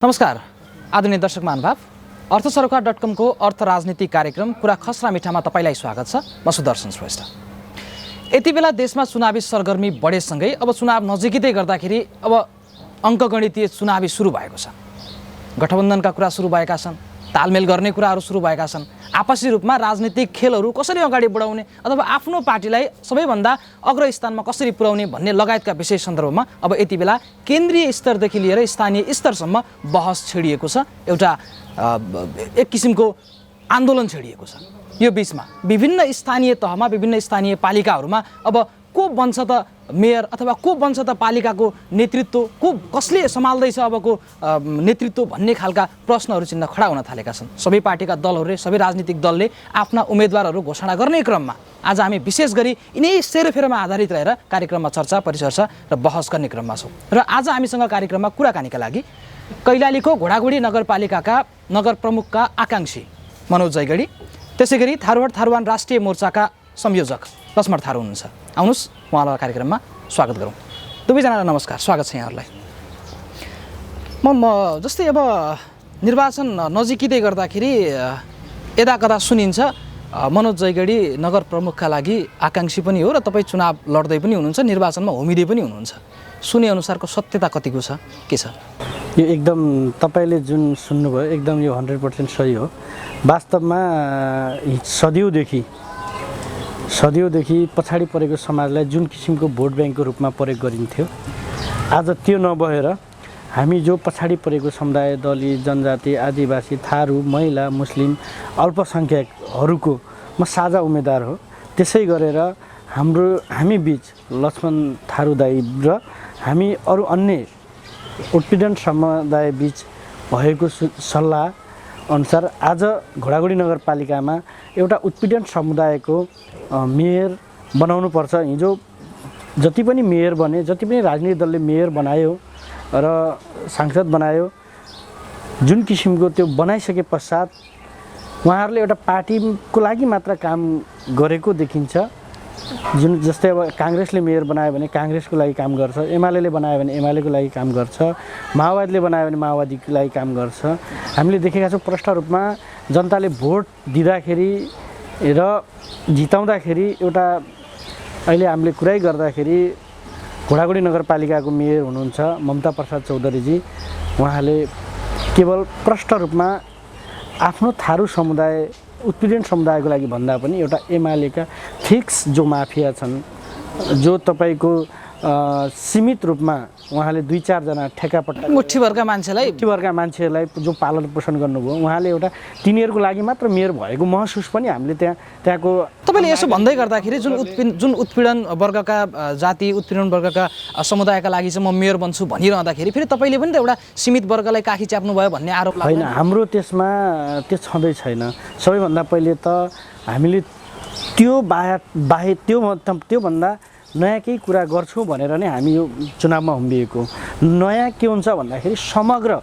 नमस्कार आदरणीय दर्शक महानुभाव, अर्थसरोकार.com को अर्थ राजनीति कार्यक्रम कुरा खसरा मिठामा तपाईलाई स्वागत छ। म सुदर्शन श्रेष्ठ। यति बेला देशमा चुनावी सरगर्मी बढेसँगै अब चुनाव नजिकै गर्दाखेरि अब अङ्कगणितीय चुनावी सुरु भएको छ। गठबन्धनका कुरा सुरु भएका छन्, तालमेल गर्ने कुराहरू सुरु भएका छन्। आपसी रूपमा राजनीतिक खेलहरू कसरी अगाडि बढाउने अथवा आफ्नो पार्टीलाई सबैभन्दा अग्रस्थानमा कसरी पुर्याउने भन्ने लगायतका विषय सन्दर्भमा अब यति बेला केन्द्रीय स्तरदेखि लिएर स्थानीय स्तरसम्म बहस छेडिएको छ। एउटा एक किसिमको आन्दोलन छेडिएको छ। यो बीचमा विभिन्न स्थानीय तहमा विभिन्न स्थानीय पालिकाहरूमा अब को बन्छ त मेयर अथवा को बन्छ त पालिकाको नेतृत्व, को कसले सम्हाल्दैछ अबको नेतृत्व भन्ने खालका प्रश्नहरू चिन्ह खडा हुन थालेका छन्। सबै पार्टीका दलहरूले, सबै राजनीतिक दलले आफ्ना उम्मेदवारहरू घोषणा गर्ने क्रममा आज हामी विशेष गरी यिनै सेरोफेरोमा आधारित रहेर कार्यक्रममा चर्चा परिचर्चा र बहस गर्ने क्रममा छौँ। र आज हामीसँग कार्यक्रममा कुराकानीका लागि कैलालीको घोडागुडी नगरपालिकाका नगर प्रमुखका आकाङ्क्षी मनोज जयगढी, त्यसै गरी थारुवान राष्ट्रिय मोर्चाका संयोजक लक्ष्मण थारू हुनुहुन्छ। आउनुहोस् उहाँलाई कार्यक्रममा स्वागत गरौँ। दुवैजनालाई नमस्कार, स्वागत छ यहाँहरूलाई। म जस्तै अब निर्वाचन नजिकै गर्दाखेरि यदा कदा सुनिन्छ मनोज जयगढी नगर प्रमुखका लागि आकाङ्क्षी पनि हो र तपाईँ चुनाव लड्दै पनि हुनुहुन्छ, निर्वाचनमा होमिँदै पनि हुनुहुन्छ। सुने अनुसारको सत्यता कतिको छ, के छ? यो एकदम तपाईले जुन सुन्नुभयो एकदम यो 100% सही हो। वास्तवमा सदियौँदेखि पछाडि परेको समाजलाई जुन किसिमको भोट ब्याङ्कको रूपमा प्रयोग गरिन्थ्यो, आज त्यो नभएर हामी जो पछाडि परेको समुदाय, दलित, जनजाति, आदिवासी, थारू, महिला, मुस्लिम, अल्पसङ्ख्यकहरूको म साझा उम्मेदवार हो। त्यसै गरेर हामी बिच लक्ष्मण थारू दाइ र हामी अरू अन्य उत्पीडन समुदाय बिच भएको सल्लाह अनुसार आज घोडागुडी नगरपालिकामा एउटा उत्पीडन समुदायको मेयर बनाउनु पर्छ। हिजो जति पनि मेयर बने, जति पनि राजनीतिक दलले मेयर बनायो र सांसद बनायो, जुन किसिमको त्यो बनाइसके पश्चात उहाँहरूले एउटा पार्टीको लागि मात्र काम गरेको देखिन्छ। जुन जस्तै अब काङ्ग्रेसले मेयर बनायो भने काङ्ग्रेसको लागि काम गर्छ, एमाले बनायो भने एमालेको लागि काम गर्छ, माओवादीले बनायो भने माओवादीको लागि काम गर्छ। हामीले देखेका छौँ प्रष्ट रूपमा जनताले भोट दिँदाखेरि र जिताउँदाखेरि एउटा अहिले हामीले कुरै गर्दाखेरि घोडागुडी नगरपालिकाको मेयर हुनुहुन्छ ममता प्रसाद चौधरीजी। उहाँले केवल प्रष्ट रूपमा आफ्नो थारू समुदाय, उत्पीडन समुदायको लागि भन्दा पनि एउटा एमालेका फिक्स जो माफिया छन्, जो तपाईँको सीमित रूपमा उहाँले 2-4 जना ठेकापट्टा मुठीभरका मान्छेहरूलाई जो पालन पोषण गर्नुभयो, उहाँले एउटा तिनीहरूको लागि मात्र मेयर भएको महसुस पनि हामीले त्यहाँको तपाईँले यसो भन्दै गर्दाखेरि जुन उत्पीडन वर्गका जाति, उत्पीडन वर्गका समुदायका लागि चाहिँ म मेयर बन्छु भनिरहँदाखेरि फेरि तपाईँले पनि त एउटा सीमित वर्गलाई काखी च्याप्नुभयो भन्ने आरोप लाग्यो। होइन, हाम्रो त्यसमा त्यो छँदै छैन। सबैभन्दा पहिले त हामीले त्योभन्दा नयाँ केही कुरा गर्छौँ भनेर नै हामी यो चुनावमा हुम्बिएको। नयाँ के हुन्छ भन्दाखेरि समग्र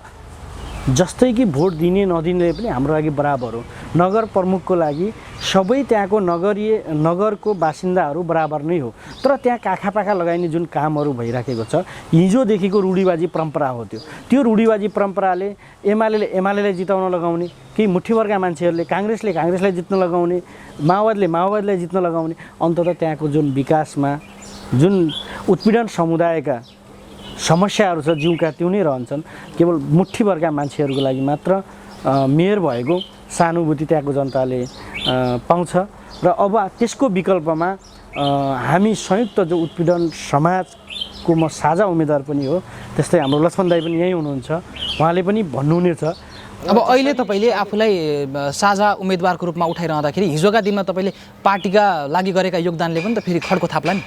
जस्तै कि भोट दिने नदिनेले पनि हाम्रो लागि बराबर हो। नगर प्रमुखको लागि सबै त्यहाँको नगरको बासिन्दाहरू बराबर नै हो। तर त्यहाँ काखापाखा लगाइने जुन कामहरू भइराखेको छ, हिजोदेखिको रूढिवादी परम्परा हो। त्यो रूढिवादी परम्पराले एमालेलाई जिताउन लगाउने, केही मुठीभरका मान्छेहरूले काङ्ग्रेसलाई जित्न लगाउने, माओवादीलाई जित्न लगाउने, अन्ततः त्यहाँको जुन विकासमा जुन उत्पीडन समुदायका समस्याहरू छ जिउका त्यो नै रहन्छन्। केवल मुठीभरका मान्छेहरूको लागि मात्र मेयर भएको सहानुभूति त्यहाँको जनताले पाउँछ। र अब त्यसको विकल्पमा हामी संयुक्त जो उत्पीडन समाजको म साझा उम्मेदवार पनि हो, त्यस्तै हाम्रो लक्ष्मण दाइ पनि यहीँ हुनुहुन्छ, उहाँले पनि भन्नुहुने छ। अब अहिले तपाईँले आफूलाई साझा उम्मेदवारको रूपमा उठाइरहँदाखेरि हिजोका दिनमा तपाईँले पार्टीका लागि गरेका योगदानले पनि त फेरि खड्को थाप्ला नि।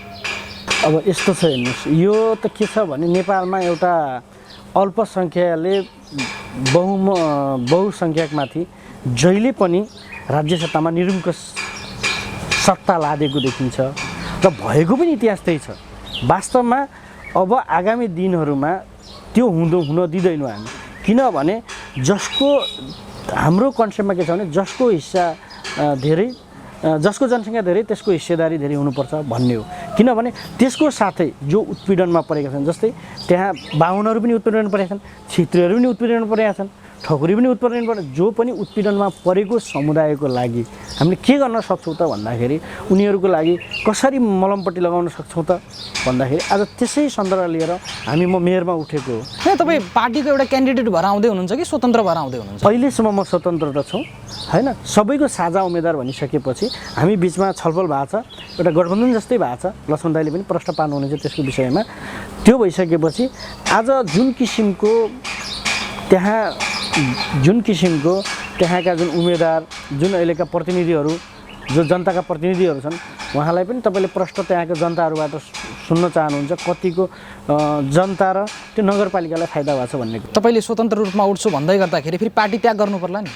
अब यस्तो छ, हेर्नुहोस्, यो त के छ भने नेपालमा एउटा अल्पसङ्ख्याले बहुसङ्ख्यकमाथि जहिले पनि राज्य सत्तामा निरङ्कुश सत्ता लादेको देखिन्छ र भएको पनि इतिहास त्यही छ। वास्तवमा अब आगामी दिनहरूमा त्यो हुन दिँदैनौँ हामी, किनभने जसको हाम्रो कन्सेप्टमा के छ भने जसको जनसङ्ख्या धेरै त्यसको हिस्सेदारी धेरै हुनुपर्छ भन्ने हो। किनभने त्यसको साथै जो उत्पीडनमा परेका छन्, जस्तै त्यहाँ बाहुनहरू पनि उत्पीडनमा परेका छन्, क्षेत्रीहरू पनि उत्पीडनमा परेका छन्, ठकुरी पनि उत्पीडनमा परे, जो पनि उत्पीडनमा परेको समुदायको लागि हामीले के गर्न सक्छौँ त भन्दाखेरि उनीहरूको लागि कसरी मलमपट्टि लगाउन सक्छौँ त भन्दाखेरि आज त्यसै सन्दर्भ लिएर म मेयरमा उठेको हो। तपाईँ पार्टीको एउटा क्यान्डिडेट भएर आउँदै हुनुहुन्छ कि स्वतन्त्र भएर आउँदै हुनुहुन्छ? अहिलेसम्म म स्वतन्त्र त छु होइन, सबैको साझा उम्मेदवार भनिसकेपछि हामी बिचमा छलफल भएको छ, एउटा गठबन्धन जस्तै भएको छ, लक्ष्मण दाइले पनि प्रश्न पार्नुहुनेछ त्यसको विषयमा। त्यो भइसकेपछि आज जुन किसिमको त्यहाँका जुन उम्मेदवार, जुन अहिलेका प्रतिनिधिहरू, जो जनताका प्रतिनिधिहरू छन्, उहाँलाई पनि तपाईँले प्रश्न त्यहाँको जनताहरूबाट सुन्न चाहनुहुन्छ कतिको जनता र त्यो नगरपालिकालाई फाइदा भएको छ भन्ने। तपाईँले स्वतन्त्र रूपमा उठ्छु भन्दै गर्दाखेरि फेरि पार्टी त्याग गर्नु पर्ला नि?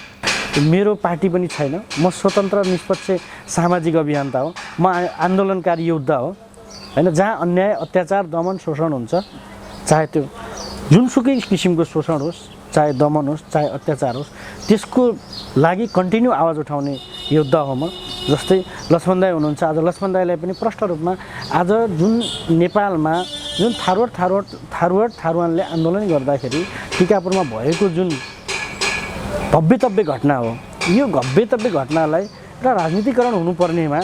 मेरो पार्टी पनि छैन, म स्वतन्त्र निष्पक्ष सामाजिक अभियन्ता हो, म आन्दोलनकारी योद्धा हो होइन। जहाँ अन्याय, अत्याचार, दमन, शोषण हुन्छ, चाहे त्यो जुनसुकै किसिमको शोषण होस्, चाहे दमन होस्, चाहे अत्याचार होस्, त्यसको लागि कन्टिन्यू आवाज उठाउने योद्धा हो म। जस्तै लक्ष्मण दाइ हुनुहुन्छ, आज लक्ष्मण दाइलाई पनि प्रष्ट रूपमा आज जुन नेपालमा जुन थारुवानले आन्दोलन गर्दाखेरि टिकापुरमा भएको जुन भव्यतव्य घटना हो, यो भव्यतव्य घटनालाई र राजनीतिकरण हुनुपर्नेमा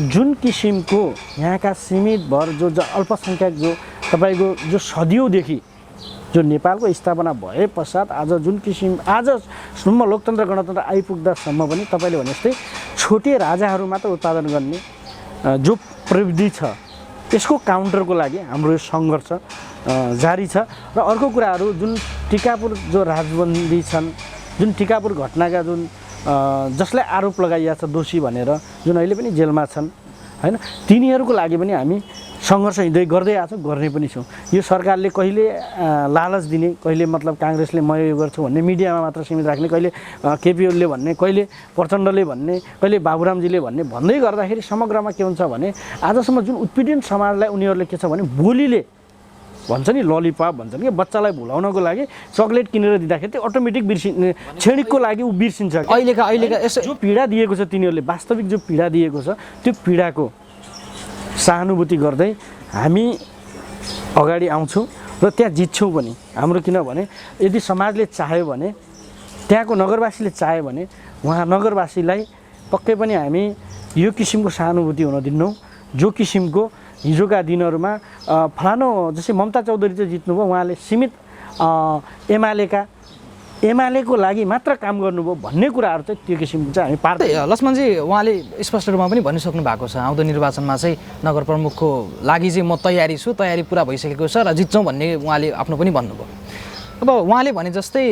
जुन किसिमको यहाँका सीमित भर जो अल्पसङ्ख्यक जो तपाईँको जो सदियौँदेखि जो नेपालको स्थापना भए पश्चात आज जुन किसिम आजसम्म लोकतन्त्र गणतन्त्र आइपुग्दासम्म पनि तपाईँले भने जस्तै छोटे राजाहरू मात्र उत्पादन गर्ने जो प्रविधि छ, त्यसको काउन्टरको लागि हाम्रो यो सङ्घर्ष जारी छ। र अर्को कुराहरू जुन टिकापुर जो राजबन्दी छन्, जुन टिकापुर घटनाका जुन जसलाई आरोप लगाइएको छ दोषी भनेर, जुन अहिले पनि जेलमा छन् होइन, तिनीहरूको लागि पनि हामी सङ्घर्ष हिँड्दै गर्दै आएको छौँ, गर्ने पनि छौँ। यो सरकारले कहिले लालच दिने, कहिले मतलब काङ्ग्रेसले म यो गर्छु भन्ने, मिडियामा मात्र सीमित राख्ने, कहिले केपी ओलीले भन्ने, कहिले प्रचण्डले भन्ने, कहिले बाबुरामजीले भन्दै गर्दाखेरि समग्रमा के हुन्छ भने आजसम्म जुन उत्पीडन समाजलाई उनीहरूले के छ भने बोलीले भन्छ नि, ललिपप भन्छन् कि बच्चालाई भुलाउनको लागि चक्लेट किनेर दिँदाखेरि त्यो अटोमेटिक क्षणिकको लागि ऊ बिर्सिन्छ। अहिलेका जो पीडा दिएको छ तिनीहरूले, वास्तविक जो पीडा दिएको छ त्यो पीडाको सहानुभूति गर्दै हामी अगाडि आउँछौँ र त्यहाँ जित्छौँ पनि हाम्रो। किनभने यदि समाजले चाह्यो भने, त्यहाँको नगरवासीले चाह्यो भने, उहाँ नगरवासीलाई पक्कै पनि हामी यो किसिमको सहानुभूति हुन दिन्नौँ। जो किसिमको हिजोका दिनहरूमा फलानो जस्तै ममता चौधरी चाहिँ जित्नुभयो, उहाँले सीमित एमालेको लागि मात्र काम गर्नुभयो भन्ने कुराहरू चाहिँ त्यो किसिमको चाहिँ हामी पार्दै। लक्ष्मणजी, उहाँले स्पष्ट रूपमा पनि भनिसक्नु भएको छ आउँदो निर्वाचनमा चाहिँ नगर प्रमुखको लागि चाहिँ म तयारी छु, तयारी पुरा भइसकेको छ र जित्छौँ भन्ने उहाँले आफ्नो पनि भन्नुभयो। अब उहाँले भने जस्तै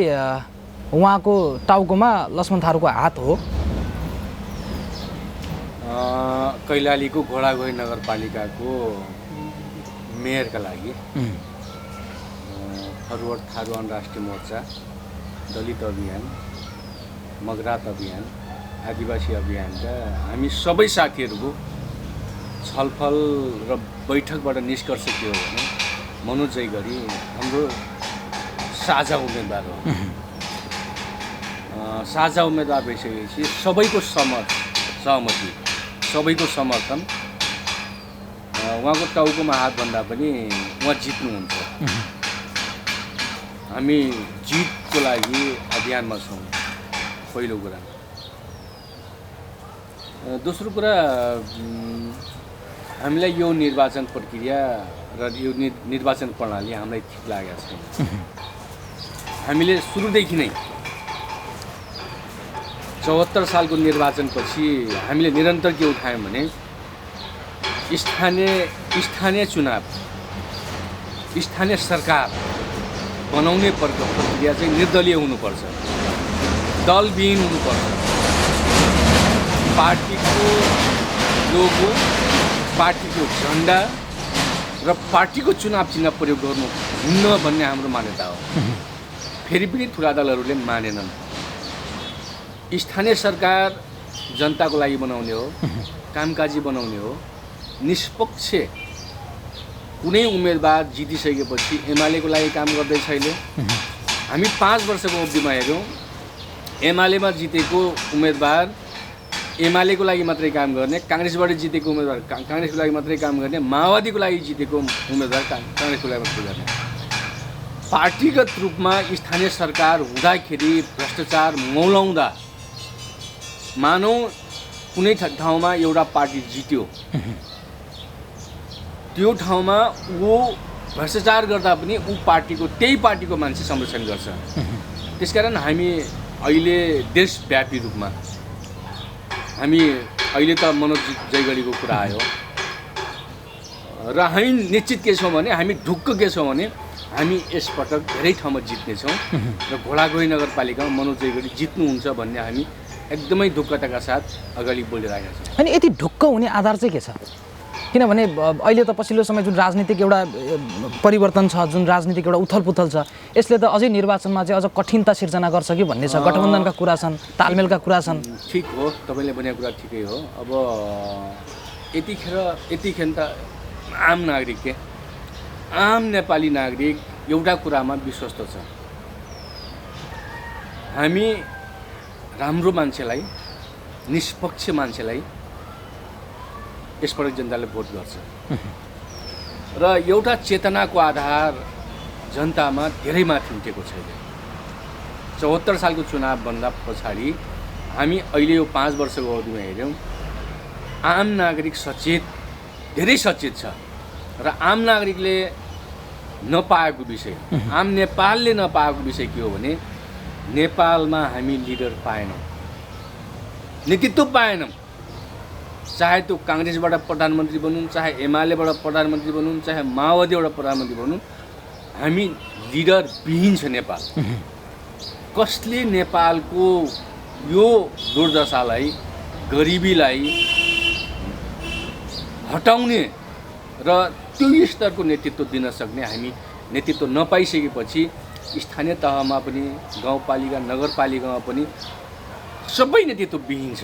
उहाँको टाउकोमा लक्ष्मण थारूको हात हो। कैलालीको घोडागोही नगरपालिकाको मेयरका लागि थारुवान राष्ट्रिय मोर्चा, दलित अभियान, मगरात अभियान, आदिवासी अभियानका हामी सबै साथीहरूको छलफल र बैठकबाट निष्कर्ष के हो भने मनोज जयगढी हाम्रो साझा उम्मेदवार हो। साझा उम्मेदवार भइसकेपछि सबैको सहमति, सबैको समर्थन, उहाँको टाउकोमा हात भन्दा पनि उहाँ जित्नुहुन्छ। हामी जितको लागि अभियानमा छौँ, पहिलो कुरा। दोस्रो कुरा, हामीलाई यो निर्वाचन प्रक्रिया र यो निर्वाचन प्रणाली हामीलाई ठिक लागेको छैन। हामीले सुरुदेखि नै 74 सालको निर्वाचनपछि हामीले निरन्तर के उठायौँ भने स्थानीय चुनाव, स्थानीय सरकार बनाउने प्रक्रिया चाहिँ निर्दलीय हुनुपर्छ, दलविहीन हुनुपर्छ। पार्टीको लोगो, पार्टीको झन्डा र पार्टीको चुनाव चिन्ह प्रयोग गर्नु हुन्न भन्ने हाम्रो मान्यता हो। फेरि पनि ठुला दलहरूले मानेनन्। स्थानीय सरकार जनताको लागि बनाउने हो, कामकाजी बनाउने हो, निष्पक्ष। कुनै उम्मेदवार जितिसकेपछि एमालेको लागि काम गर्दै छैन। हामी 5 वर्षको अवधिमा हेऱ्यौँ, एमालेमा जितेको उम्मेदवार एमालेको लागि मात्रै काम गर्ने, काङ्ग्रेसबाट जितेको उम्मेदवार काङ्ग्रेसको लागि मात्रै काम गर्ने, माओवादीको लागि जितेको उम्मेदवार काङ्ग्रेसको लागि मात्रै गर्ने। पार्टीगत रूपमा स्थानीय सरकार हुँदाखेरि भ्रष्टाचार मौलाउँदा मानौँ कुनै ठाउँमा एउटा पार्टी जित्यो, त्यो ठाउँमा ऊ भ्रष्टाचार गर्दा पनि त्यही पार्टीको मान्छे संरक्षण गर्छ। त्यसकारण हामी अहिले देशव्यापी रूपमा हामी अहिले त मनोज जयगढीको कुरा आयो र हामी निश्चित के छौँ भने हामी ढुक्क के छौँ भने हामी यसपटक धेरै ठाउँमा जित्नेछौँ र घोडागोही नगरपालिकामा मनोज जयगढी जित्नुहुन्छ भन्ने हामी एकदमै ढुक्कताका साथ अगाडि बढिरहेका छौँ। अनि यति ढुक्क हुने आधार चाहिँ के छ? किनभने अहिले त पछिल्लो समय जुन राजनीतिक एउटा परिवर्तन छ, जुन राजनीतिक एउटा उथलपुथल छ, यसले त अझै निर्वाचनमा चाहिँ अझ कठिनता सिर्जना गर्छ कि भन्ने छ। गठबन्धनका कुरा छन्, तालमेलका कुरा छन्। ठिक हो, तपाईँले भनेको कुरा ठिकै हो। अब यतिखेर त आम नेपाली नागरिक एउटा कुरामा विश्वस्त छ, हामी राम्रो मान्छेलाई, निष्पक्ष मान्छेलाई यसपटक जनताले भोट गर्छ र एउटा चेतनाको आधार जनतामा धेरै माथि उठेको छैन। 74 सालको चुनावभन्दा पछाडि हामी अहिले यो 5 वर्षको अवधिमा हेऱ्यौँ, आम नागरिक धेरै सचेत छ र आम नागरिकले नपाएको विषय, आम नेपालले नपाएको विषय के हो भने नेपालमा हामी लिडर पाएनौँ, नेतृत्व पाएनौँ। चाहे त्यो काङ्ग्रेसबाट प्रधानमन्त्री बनुन्, चाहे एमालेबाट प्रधानमन्त्री बनुन्, चाहे माओवादीबाट प्रधानमन्त्री बनुन्, हामी लिडर विहीन छ नेपाल। कसले नेपालको यो दुर्दशालाई, गरिबीलाई हटाउने र त्यो स्तरको नेतृत्व दिन सक्ने हामी नेतृत्व नपाइसकेपछि स्थानीय तहमा पनि, गाउँपालिका नगरपालिकामा पनि सबै नेतृत्व विहीन छ।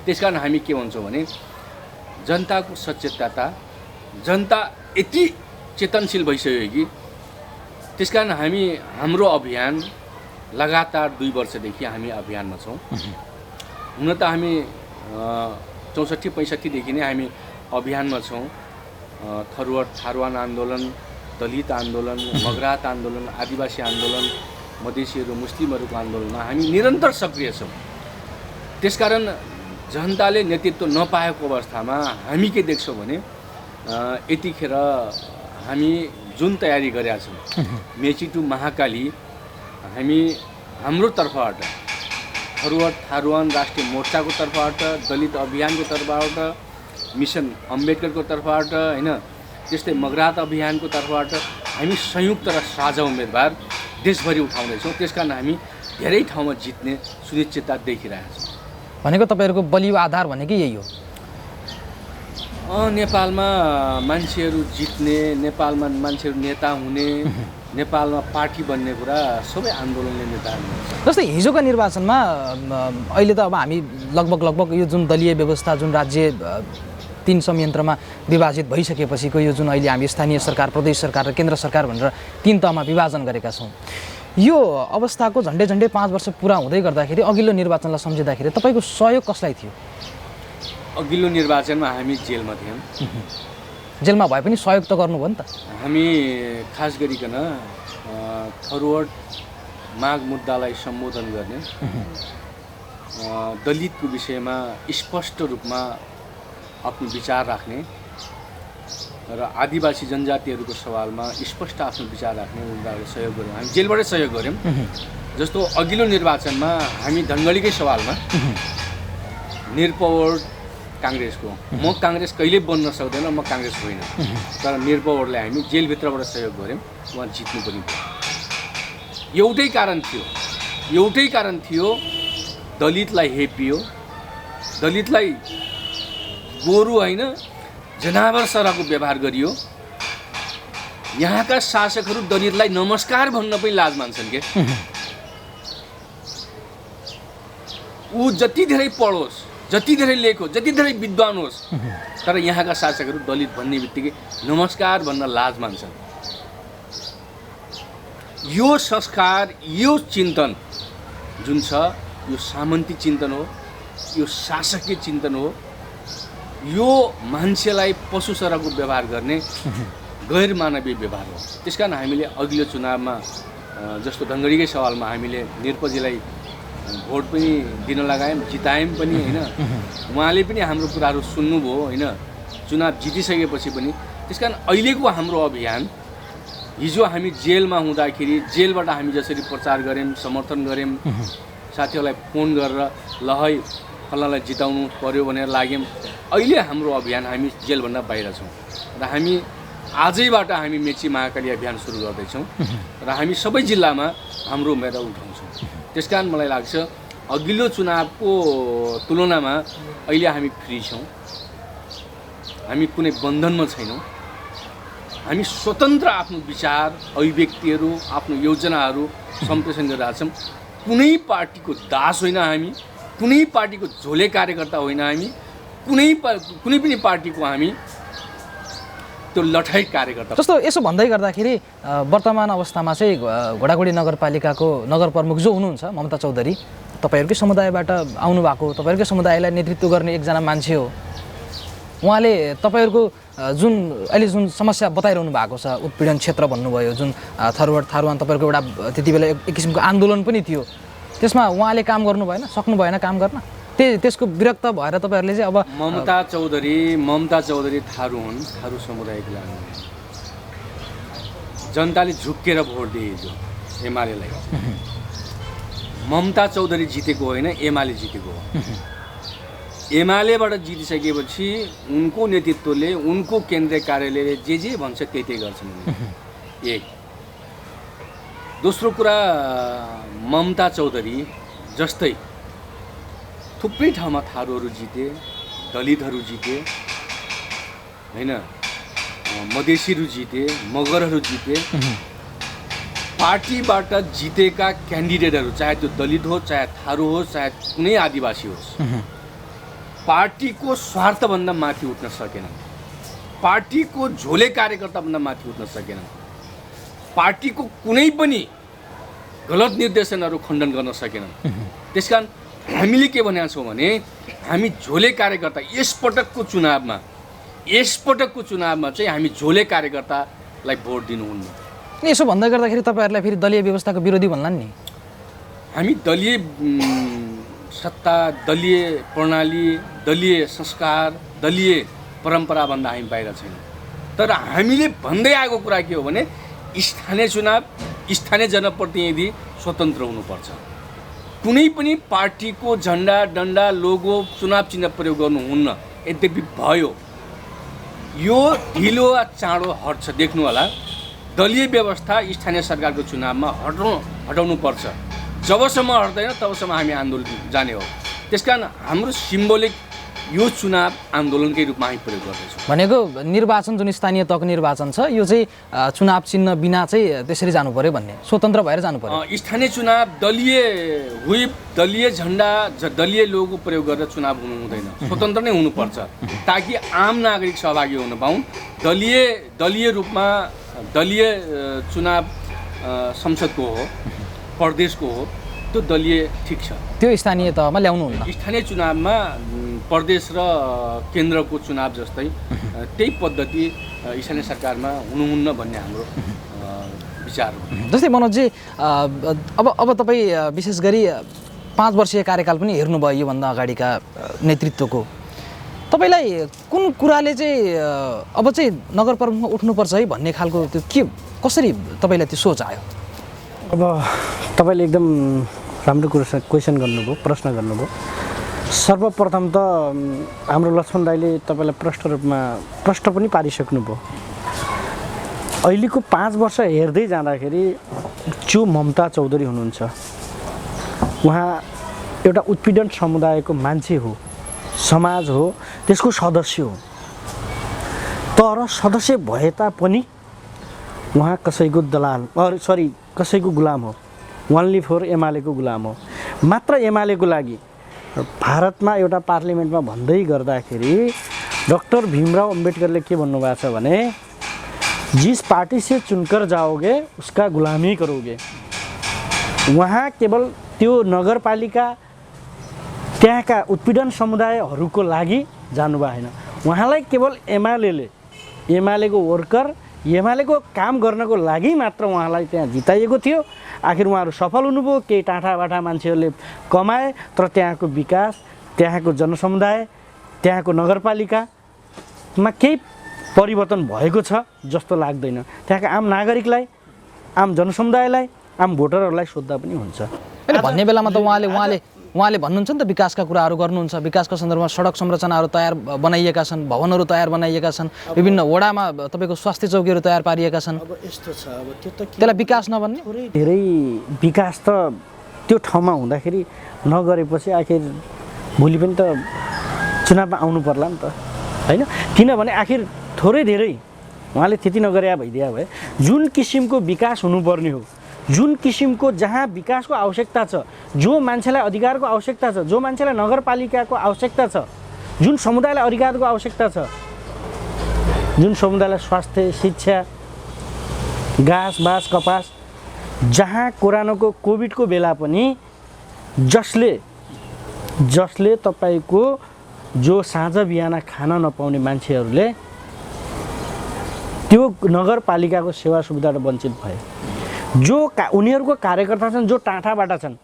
त्यसकारण हामी के भन्छौँ भने जनताको सचेतता, जनता यति चेतनशील भइसक्यो कि त्यसकारण हाम्रो अभियान लगातार 2 वर्षदेखि हामी अभियानमा छौँ। हुन त हामी 64-65देखि नै हामी अभियानमा छौँ। थारुवान आन्दोलन, दलित आन्दोलन, मगरात आन्दोलन, आदिवासी आन्दोलन, मधेसीहरू मुस्लिमहरूको आन्दोलनमा हामी निरन्तर सक्रिय छौँ। त्यसकारण जनताले नेतृत्व नपाएको अवस्थामा हामी के देख्छौँ भने यतिखेर हामी जुन तयारी गरेका छौँ, मेची टु महाकाली, हामी हाम्रो तर्फबाट थारुवान राष्ट्रिय मोर्चाको तर्फबाट, दलित अभियानको तर्फबाट, मिसन अम्बेडकरको तर्फबाट, होइन, त्यस्तै मगरात अभियानको तर्फबाट हामी संयुक्त र साझा उम्मेदवार देशभरि उठाउँदैछौँ। त्यसकारण हामी धेरै ठाउँमा जित्ने सुनिश्चितता देखिरहेका छौँ। भनेको तपाईँहरूको बलियो आधार भनेकै यही हो? नेपालमा मान्छेहरू जित्ने, नेपालमा मान्छेहरू नेता हुने, नेपालमा पार्टी बन्ने कुरा सबै आन्दोलनले नेता हुनुहुन्छ। जस्तै हिजोका निर्वाचनमा अहिले त अब हामी लगभग यो जुन दलीय व्यवस्था, जुन राज्य 3 संयन्त्रमा विभाजित भइसकेपछिको यो जुन अहिले हामी स्थानीय सरकार, प्रदेश सरकार र केन्द्र सरकार भनेर 3 तहमा विभाजन गरेका छौँ, यो अवस्थाको झन्डै 5 वर्ष पुरा हुँदै गर्दाखेरि अघिल्लो निर्वाचनलाई सम्झिँदाखेरि तपाईँको सहयोग कसलाई थियो? अघिल्लो निर्वाचनमा हामी जेलमा थियौँ। जेलमा भए पनि सहयोग त गर्नुभयो नि त। हामी खास गरिकन थरुवाड माग मुद्दालाई सम्बोधन गर्ने, दलितको विषयमा स्पष्ट रूपमा आफ्नो विचार राख्ने र आदिवासी जनजातिहरूको सवालमा स्पष्ट आफ्नो विचार राख्ने उनीहरूले सहयोग गऱ्यौँ। हामी जेलबाटै सहयोग गऱ्यौँ। जस्तो अघिल्लो निर्वाचनमा हामी धनगढीकै सवालमा निरपौड काङ्ग्रेसको, म काङ्ग्रेस कहिल्यै बन्न सक्दैन, म काङ्ग्रेस होइन, तर निरपौडलाई हामी जेलभित्रबाट सहयोग गऱ्यौँ, उहाँ जित्नु पनि भयो। एउटै कारण थियो, दलितलाई हेपियो, दलितलाई गोरु होइन जनावर सरहको व्यवहार गरियो। यहाँका शासकहरू दलितलाई नमस्कार भन्न पनि लाज मान्छन् के। ऊ जति धेरै पढोस्, जति धेरै लेखोस्, जति धेरै विद्वान होस्, तर यहाँका शासकहरू दलित भन्ने बित्तिकै नमस्कार भन्न लाज मान्छन्। यो संस्कार, यो चिन्तन जुन छ, यो सामन्ती चिन्तन हो, यो शासकीय चिन्तन हो। यो मान्छेलाई पशु सरहको व्यवहार गर्ने गैर मानवीय व्यवहार हो। त्यसकारण हामीले अघिल्लो चुनावमा जस्तो ढङ्गडीकै सवालमा हामीले निरपजीलाई भोट पनि दिन लगायौँ, जितायौँ पनि होइन। उहाँले पनि हाम्रो कुराहरू सुन्नुभयो होइन, चुनाव जितिसकेपछि पनि। त्यसकारण अहिलेको हाम्रो अभियान, हिजो हामी जेलमा हुँदाखेरि जेलबाट हामी जसरी प्रचार गऱ्यौँ, समर्थन गऱ्यौँ, साथीहरूलाई फोन गरेर ल है फल्लालाई जिताउनु पर्यो भनेर लाग्यौँ, अहिले हाम्रो अभियान हामी जेलभन्दा बाहिर छौँ र हामी आजैबाट हामी मेची महाकाली अभियान सुरु गर्दैछौँ र हामी सबै जिल्लामा हाम्रो उम्मेदवार उठाउँछौँ। त्यसकारण मलाई लाग्छ अघिल्लो चुनावको तुलनामा अहिले हामी फ्री छौँ, हामी कुनै बन्धनमा छैनौँ, हामी स्वतन्त्र आफ्नो विचार अभिव्यक्तिहरू आफ्नो योजनाहरू सम्प्रेषण गरिरहेछौँ। कुनै पार्टीको दास होइन हामी, कुनै पार्टीको झोले कार्यकर्ता होइन हामी, कुनै पनि पार्टीको हामी त्यो लठाई कार्यकर्ता। जस्तो यसो भन्दै गर्दाखेरि वर्तमान अवस्थामा चाहिँ घोडाघोडी नगरपालिकाको नगर प्रमुख जो हुनुहुन्छ ममता चौधरी, तपाईँहरूकै समुदायबाट आउनुभएको, तपाईँहरूकै समुदायलाई नेतृत्व गर्ने एकजना मान्छे हो। उहाँले तपाईँहरूको अहिले जुन समस्या बताइरहनु भएको छ, उत्पीडन क्षेत्र भन्नुभयो, जुन थारुवान तपाईँहरूको एउटा त्यति बेला एक किसिमको आन्दोलन पनि थियो, त्यसमा उहाँले काम गर्नु भएन, सक्नु भएन काम गर्न? त्यसको विरक्त भएर तपाईँहरूले चाहिँ अब ममता चौधरी थारू हुन्, थारू समुदायको लागि जनताले झुक्केर भोट दिए हिजो एमालेलाई। ममता चौधरी जितेको होइन, एमाले जितेको हो। एमालेबाट जितिसकेपछि उनको नेतृत्वले, उनको केन्द्रीय कार्यालयले जे भन्छ त्यही गर्छन्। एक दोस्रो कुरा, ममता चौधरी जस्तै थुप्रै ठाउँमा थारूहरू जिते, दलितहरू जिते होइन, मधेसीहरू जिते, मगरहरू जिते। पार्टीबाट जितेका क्यान्डिडेटहरू चाहे त्यो दलित हो, चाहे थारू हो, चाहे कुनै आदिवासी होस्, पार्टीको स्वार्थभन्दा माथि उठ्न सकेनन्, पार्टीको झोले कार्यकर्ताभन्दा माथि उठ्न सकेनन्, पार्टीको कुनै पनि गलत निर्देशनहरू खण्डन गर्न सकेनन्। त्यसकारण हामीले के भनेका छौँ भने हामी झोले कार्यकर्ता यसपटकको चुनावमा चाहिँ हामी झोले कार्यकर्तालाई भोट दिनुहुन्न। यसो भन्दै गर्दाखेरि तपाईँहरूलाई फेरि दलीय व्यवस्थाको विरोधी भन्लान् नि? हामी दलीय सत्ता, दलीय प्रणाली, दलीय संस्कार, दलीय परम्पराभन्दा हामी बाहिर छैनौँ। तर हामीले भन्दै आएको कुरा के हो भने स्थानीय चुनाव, स्थानीय जनप्रतिनिधि स्वतन्त्र हुनुपर्छ। कुनै पनि पार्टीको झन्डा, डन्डा, लोगो, चुनाव चिन्ह प्रयोग गर्नुहुन्न। यद्यपि भयो, यो ढिलो वा चाँडो हट्छ, देख्नु होला। दलीय व्यवस्था स्थानीय सरकारको चुनावमा हटाउनु पर्छ। जबसम्म हट्दैन तबसम्म हामी आन्दोलन जाने हो। त्यसकारण हाम्रो सिम्बोलिक यो चुनाव आन्दोलनकै रूपमा हामी प्रयोग गर्दैछौँ। भनेको निर्वाचन जुन स्थानीय तहको निर्वाचन छ, यो चाहिँ चुनाव चिन्ह बिना चाहिँ त्यसरी जानु पर्यो भन्ने, स्वतन्त्र भएर जानु पर्यो। स्थानीय चुनाव दलीय व्हिप, दलीय झन्डा, दलीय लोगो प्रयोग गरेर चुनाव हुनु हुँदैन, स्वतन्त्र नै हुनुपर्छ ताकि आम नागरिक सहभागी हुन पाउन्। दलीय रूपमा दलीय चुनाव संसदको हो, प्रदेशको हो, त्यो दलीय ठिक छ, त्यो स्थानीय तहमा ल्याउनुहुन्न। स्थानीय चुनावमा प्रदेश र केन्द्रको चुनाव जस्तै त्यही पद्धति स्थानीय सरकारमा हुनुहुन्न भन्ने हाम्रो विचार हो। जस्तै मनोजजी, अब तपाईँ विशेष गरी 5 वर्षीय कार्यकाल पनि हेर्नुभयो योभन्दा अगाडिका नेतृत्वको। तपाईँलाई कुन कुराले चाहिँ अब चाहिँ नगर प्रमुखमा उठ्नुपर्छ है भन्ने खालको त्यो के, कसरी तपाईँलाई त्यो सोच आयो? अब तपाईँले एकदम राम्रो क्वेसन गर्नुभयो, प्रश्न गर्नुभयो। सर्वप्रथम त हाम्रो लक्ष्मण दाइले तपाईँलाई प्रश्न पनि पारिसक्नुभयो। अहिलेको 5 वर्ष हेर्दै जाँदाखेरि जो ममता चौधरी हुनुहुन्छ, उहाँ एउटा उत्पीडन समुदायको मान्छे हो, समाज हो, त्यसको सदस्य हो। तर सदस्य भए तापनि उहाँ कसैको कसैको गुलाम हो, ओन्ली फर एमालेको गुलाम हो। मात्र एमालेको लागि भारतमा एउटा पार्लिमेन्टमा भन्दै गर्दाखेरि डॉक्टर भीमराव अम्बेडकरले के भन्नुभएको छ भने जिस पार्टी से चुनकर जाओगे उसका गुलामी करोगे। उहाँ केवल त्यो नगरपालिका त्यहाँका उत्पीडन समुदायहरूको लागि जानुभएको होइन। उहाँलाई केवल एमालेको वर्कर एमालेको काम गर्नको लागि मात्र उहाँलाई त्यहाँ जिताइएको थियो। आखिर उहाँहरू सफल हुनुभयो, केही टाढाबाटा मान्छेहरूले कमाए, तर त्यहाँको विकास, त्यहाँको जनसमुदाय, त्यहाँको नगरपालिकामा केही परिवर्तन भएको छ जस्तो लाग्दैन। त्यहाँका आम नागरिकलाई, आम जनसमुदायलाई, आम भोटरहरूलाई सोद्धा पनि हुन्छ। भन्ने बेलामा त उहाँले भन्नुहुन्छ नि त विकासका कुराहरू गर्नुहुन्छ। विकासको सन्दर्भमा सडक संरचनाहरू तयार बनाइएका छन्, भवनहरू तयार बनाइएका छन्, विभिन्न वडामा तपाईँको स्वास्थ्य चौकीहरू तयार पारिएका छन्। अब यस्तो छ, अब त्यो त त्यसलाई विकास नभन्ने? धेरै विकास त त्यो ठाउँमा हुँदाखेरि नगरेपछि आखिर भोलि पनि त चुनावमा आउनु पर्ला नि त, होइन? किनभने आखिर थोरै धेरै उहाँले त्यति नगरे भइदिया भए जुन किसिमको विकास हुनुपर्ने हो, जुन किसिमको जहाँ विकासको आवश्यकता छ, जो मान्छेलाई अधिकारको आवश्यकता छ, जो मान्छेलाई नगरपालिकाको आवश्यकता छ, जुन समुदायलाई अधिकारको आवश्यकता छ, जुन समुदायलाई स्वास्थ्य, शिक्षा, घाँस बाँस कपास, जहाँ कोरोनाको कोभिडको बेला पनि जसले तपाईँको जो साँझ बिहान खान नपाउने मान्छेहरूले त्यो नगरपालिकाको सेवा सुविधाबाट वञ्चित भए। उनीहरूको कार्यकर्ता छन्, जो टाढाबाट छन्,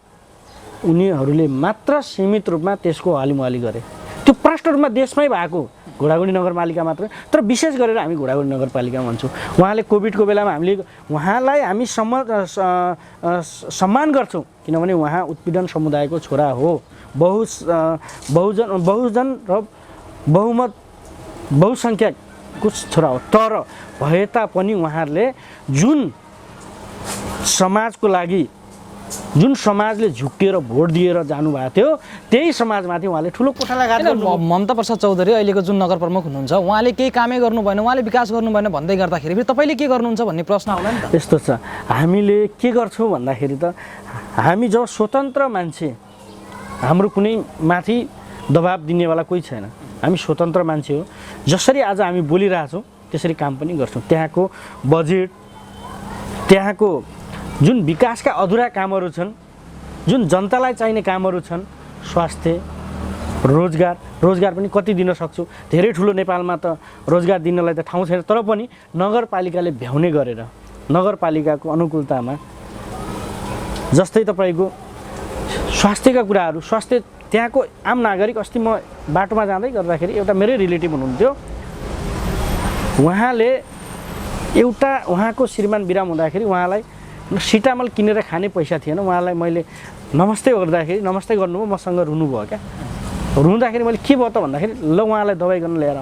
उनीहरूले मात्र सीमित रूपमा त्यसको हालिमुहाली गरे। त्यो प्रष्ट रूपमा देशमै भएको घोडागुडी नगरपालिका मात्र, तर विशेष गरेर हामी घोडागुडी नगरपालिका भन्छौँ। उहाँले कोभिडको बेलामा उहाँलाई हामी सम्मान गर्छौँ, किनभने उहाँ उत्पीडन समुदायको छोरा हो, बहुजन र बहुसङ्ख्यकको छोरा हो। तर भए तापनि उहाँहरूले जुन समाजको लागि, जुन समाजले झुक्किएर भोट दिएर जानुभएको थियो, त्यही समाजमाथि उहाँले ठुलो कुठालाघात गर्नुभयो। ममता प्रसाद चौधरी अहिलेको जुन नगर प्रमुख हुनुहुन्छ, उहाँले केही कामै गर्नु भएन, उहाँले विकास गर्नु भएन भन्दै गर्दाखेरि फेरि तपाईँले के गर्नुहुन्छ भन्ने प्रश्न आउला नि त। यस्तो छ, हामीले के गर्छौँ भन्दाखेरि त हामी जब स्वतन्त्र मान्छे, हाम्रो कुनै माथि दबाब दिनेवाला कोही छैन, हामी स्वतन्त्र मान्छे हो। जसरी आज हामी बोलिरहेछौँ त्यसरी काम पनि गर्छौँ। त्यहाँको बजेट, त्यहाँको जुन विकासका अधुरा कामहरू छन्, जुन जनतालाई चाहिने कामहरू छन्, स्वास्थ्य, रोजगार पनि कति दिन सक्छौँ। धेरै ठुलो नेपालमा त रोजगार दिनलाई त ठाउँ छैन, तर पनि नगरपालिकाले भ्याउने गरेर, नगरपालिकाको अनुकूलतामा, जस्तै तपाईँको स्वास्थ्यका कुराहरू, त्यहाँको आम नागरिक, अस्ति म बाटोमा जाँदै गर्दाखेरि एउटा मेरै रिलेटिभ हुनुहुन्थ्यो, उहाँको श्रीमान बिराम हुँदाखेरि उहाँलाई सिटामल किनेर खाने पैसा थिएन। उहाँलाई मैले नमस्ते गर्दाखेरि नमस्ते गर्नुभयो, मसँग रुनुभयो क्या। रुँदाखेरि मैले के भयो त भन्दाखेरि ल उहाँलाई दबाई गर्न ल्याएर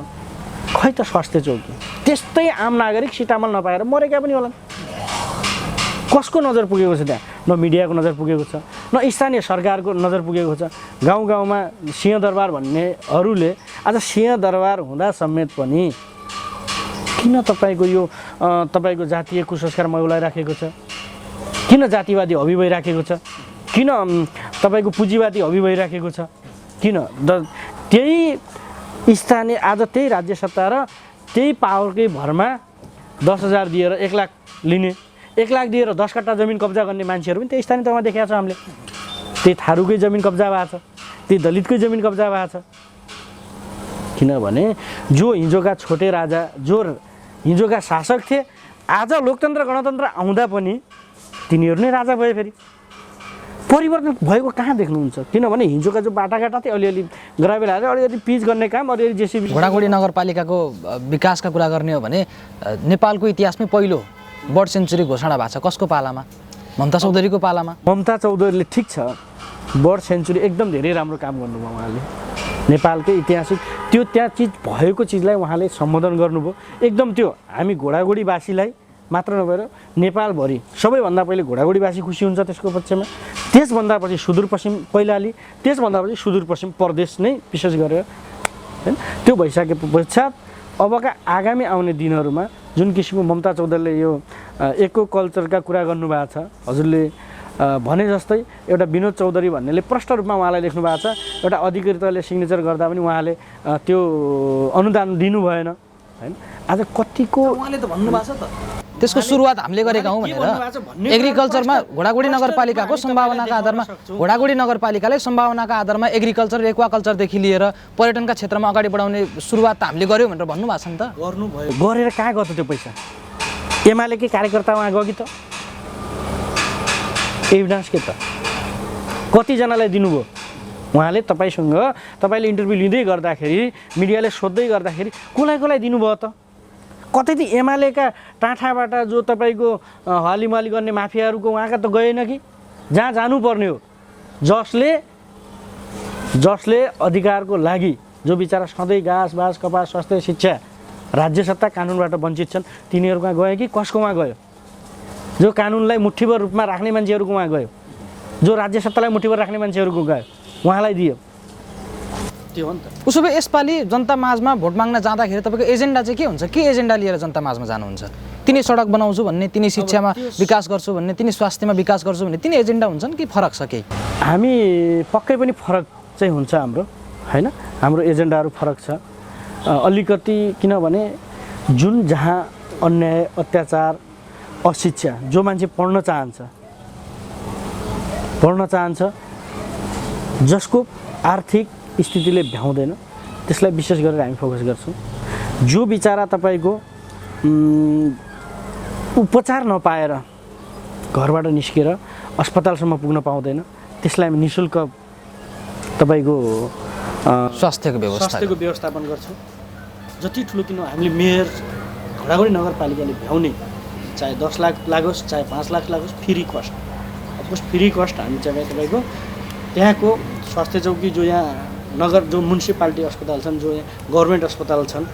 खै त स्वास्थ्य चौकी। त्यस्तै आम नागरिक सिटामल नपाएर मरेका पनि होलान्। कसको नजर पुगेको छ त्यहाँ? न मिडियाको नजर पुगेको छ, न स्थानीय सरकारको नजर पुगेको छ। गाउँमा सिंहदरबार भन्नेहरूले आज सिंहदरबार हुँदा समेत पनि किन तपाईँको यो तपाईँको जातीय कुसंस्कार मौलाइराखेको छ? किन जातिवादी हबी भइराखेको छ? किन तपाईँको पुँजीवादी हबी भइराखेको छ? किन त्यही स्थानीय आज त्यही राज्य सत्ता र त्यही पावरकै भरमा 10,000 दिएर 1 लाख लिने, 1 लाख दिएर 10 कट्टा जमिन कब्जा गर्ने मान्छेहरू पनि त्यही स्थानीय तहमा देखेका छौँ हामीले। त्यही थारूकै जमिन कब्जा भएको छ, त्यही दलितकै जमिन कब्जा भएको छ। किनभने जो हिजोका छोटे राजा, जो हिजोका शासक थिए, आज लोकतन्त्र गणतन्त्र आउँदा पनि तिनीहरू नै राजा भए। फेरि परिवर्तन भएको कहाँ देख्नुहुन्छ? किनभने हिजोका जो बाटाघाटा थिए, अलिअलि ग्राभेल हालेर अलिअलि पिच गर्ने काम, अलिअलि जेसिबी। घोडागुडी नगरपालिकाको विकासका कुरा गर्ने हो भने नेपालको इतिहासमै पहिलो बर्ड सेन्चुरी घोषणा भएको छ कसको पालामा? ममता चौधरीको पालामा। ममता चौधरीले ठिक छ, बर्ड सेन्चुरी एकदम धेरै राम्रो काम गर्नुभयो उहाँले। नेपालकै ऐतिहासिक त्यो त्यहाँ चिज भएको चिजलाई उहाँले सम्बोधन गर्नुभयो। एकदम त्यो हामी घोडागुडीवासीलाई मात्र नभएर नेपालभरि सबैभन्दा पहिले घोडागुडीवासी खुसी हुन्छ त्यसको पक्षमा। त्यसभन्दा पछि सुदूरपश्चिम कैलाली, त्यसभन्दा पछि सुदूरपश्चिम प्रदेश नै विशेष गरेर हैन। त्यो भइसके पश्चात अबका आगामी आउने दिनहरूमा जुन किसिमको ममता चौधरीले यो इको कल्चरका कुरा गर्नुभएको छ, हजुरले भने जस्तै एउटा विनोद चौधरी भन्नेले प्रष्ट रूपमा उहाँलाई लेख्नु भएको छ। एउटा अधिकृतले सिग्नेचर गर्दा पनि उहाँले त्यो अनुदान दिनु भएन हैन। आज कतिको उहाँले त भन्नुभएको छ त त्यसको सुरुवात हामीले गरेका हौँ भनेर एग्रिकल्चरमा घोडागुडी नगरपालिकाको सम्भावनाका आधारमा घोडागुडी नगरपालिकाले सम्भावनाका आधारमा एग्रिकल्चर एक्वाकल्चरदेखि लिएर पर्यटनका क्षेत्रमा अगाडि बढाउने सुरुवात त हामीले गर्यौँ भनेर भन्नुभएको छ नि त। गर्नुभयो, गरेर कहाँ गयो त त्यो पैसा? एमालेकै कार्यकर्ता उहाँ गयो कि त? एभिडेन्स के त? कतिजनालाई दिनुभयो उहाँले? तपाईँले इन्टरभ्यू लिँदै गर्दाखेरि, मिडियाले सोध्दै गर्दाखेरि कसलाई दिनुभयो त? कतै त एमालेका टाँठाबाट जो तपाईँको हलीमली गर्ने माफियाहरूको उहाँका त गएन कि? जहाँ जानुपर्ने हो, जसले अधिकारको लागि, जो बिचरा सधैँ घाँस बाँस कपास स्वास्थ्य शिक्षा राज्य सत्ता कानुनबाट वञ्चित छन्, तिनीहरूमा गयो कि कसकोमा गयो? जो कानुनलाई मुठ्ठीभर रूपमा राख्ने मान्छेहरूकोमा गयो, जो राज्य सत्तालाई मुठ्ठीभर राख्ने मान्छेहरूको गयो, उहाँलाई दियो। त्यो हो नि त। उसो भए यसपालि जनता माझमा भोट माग्न जाँदाखेरि तपाईँको एजेन्डा चाहिँ के हुन्छ? के एजेन्डा लिएर जनता माझमा जानुहुन्छ? तिनी सडक बनाउँछु भन्ने, तिनी शिक्षामा विकास गर्छु भन्ने, तिनी स्वास्थ्यमा विकास गर्छु भन्ने, तिनी एजेन्डा हुन्छन् कि फरक छ केही? हामी पक्कै पनि फरक चाहिँ हुन्छ हाम्रो, होइन? हाम्रो एजेन्डाहरू फरक छ अलिकति, किनभने जहाँ अन्याय अत्याचार अशिक्षा, जो मान्छे पढ्न चाहन्छ, जसको आर्थिक स्थितिले भ्याउँदैन, त्यसलाई विशेष गरेर हामी फोकस गर्छौँ। जो बिचरा तपाईँको उपचार नपाएर घरबाट निस्केर अस्पतालसम्म पुग्न पाउँदैन, त्यसलाई हामी निःशुल्क तपाईँको स्वास्थ्यको व्यवस्थापन गर्छौँ। जति ठुलो किन हामीले मेयर घोडागुडी नगरपालिकाले भ्याउने, चाहे 10 लाख लागोस् चाहे 5 लाख लागोस्, free cost, of course free cost हामी चाहिँ तपाईँको त्यहाँको स्वास्थ्य चौकी, जो यहाँ जो म्युनिसिपालिटी अस्पताल छन्, जो यहाँ गभर्मेन्ट अस्पताल छन्,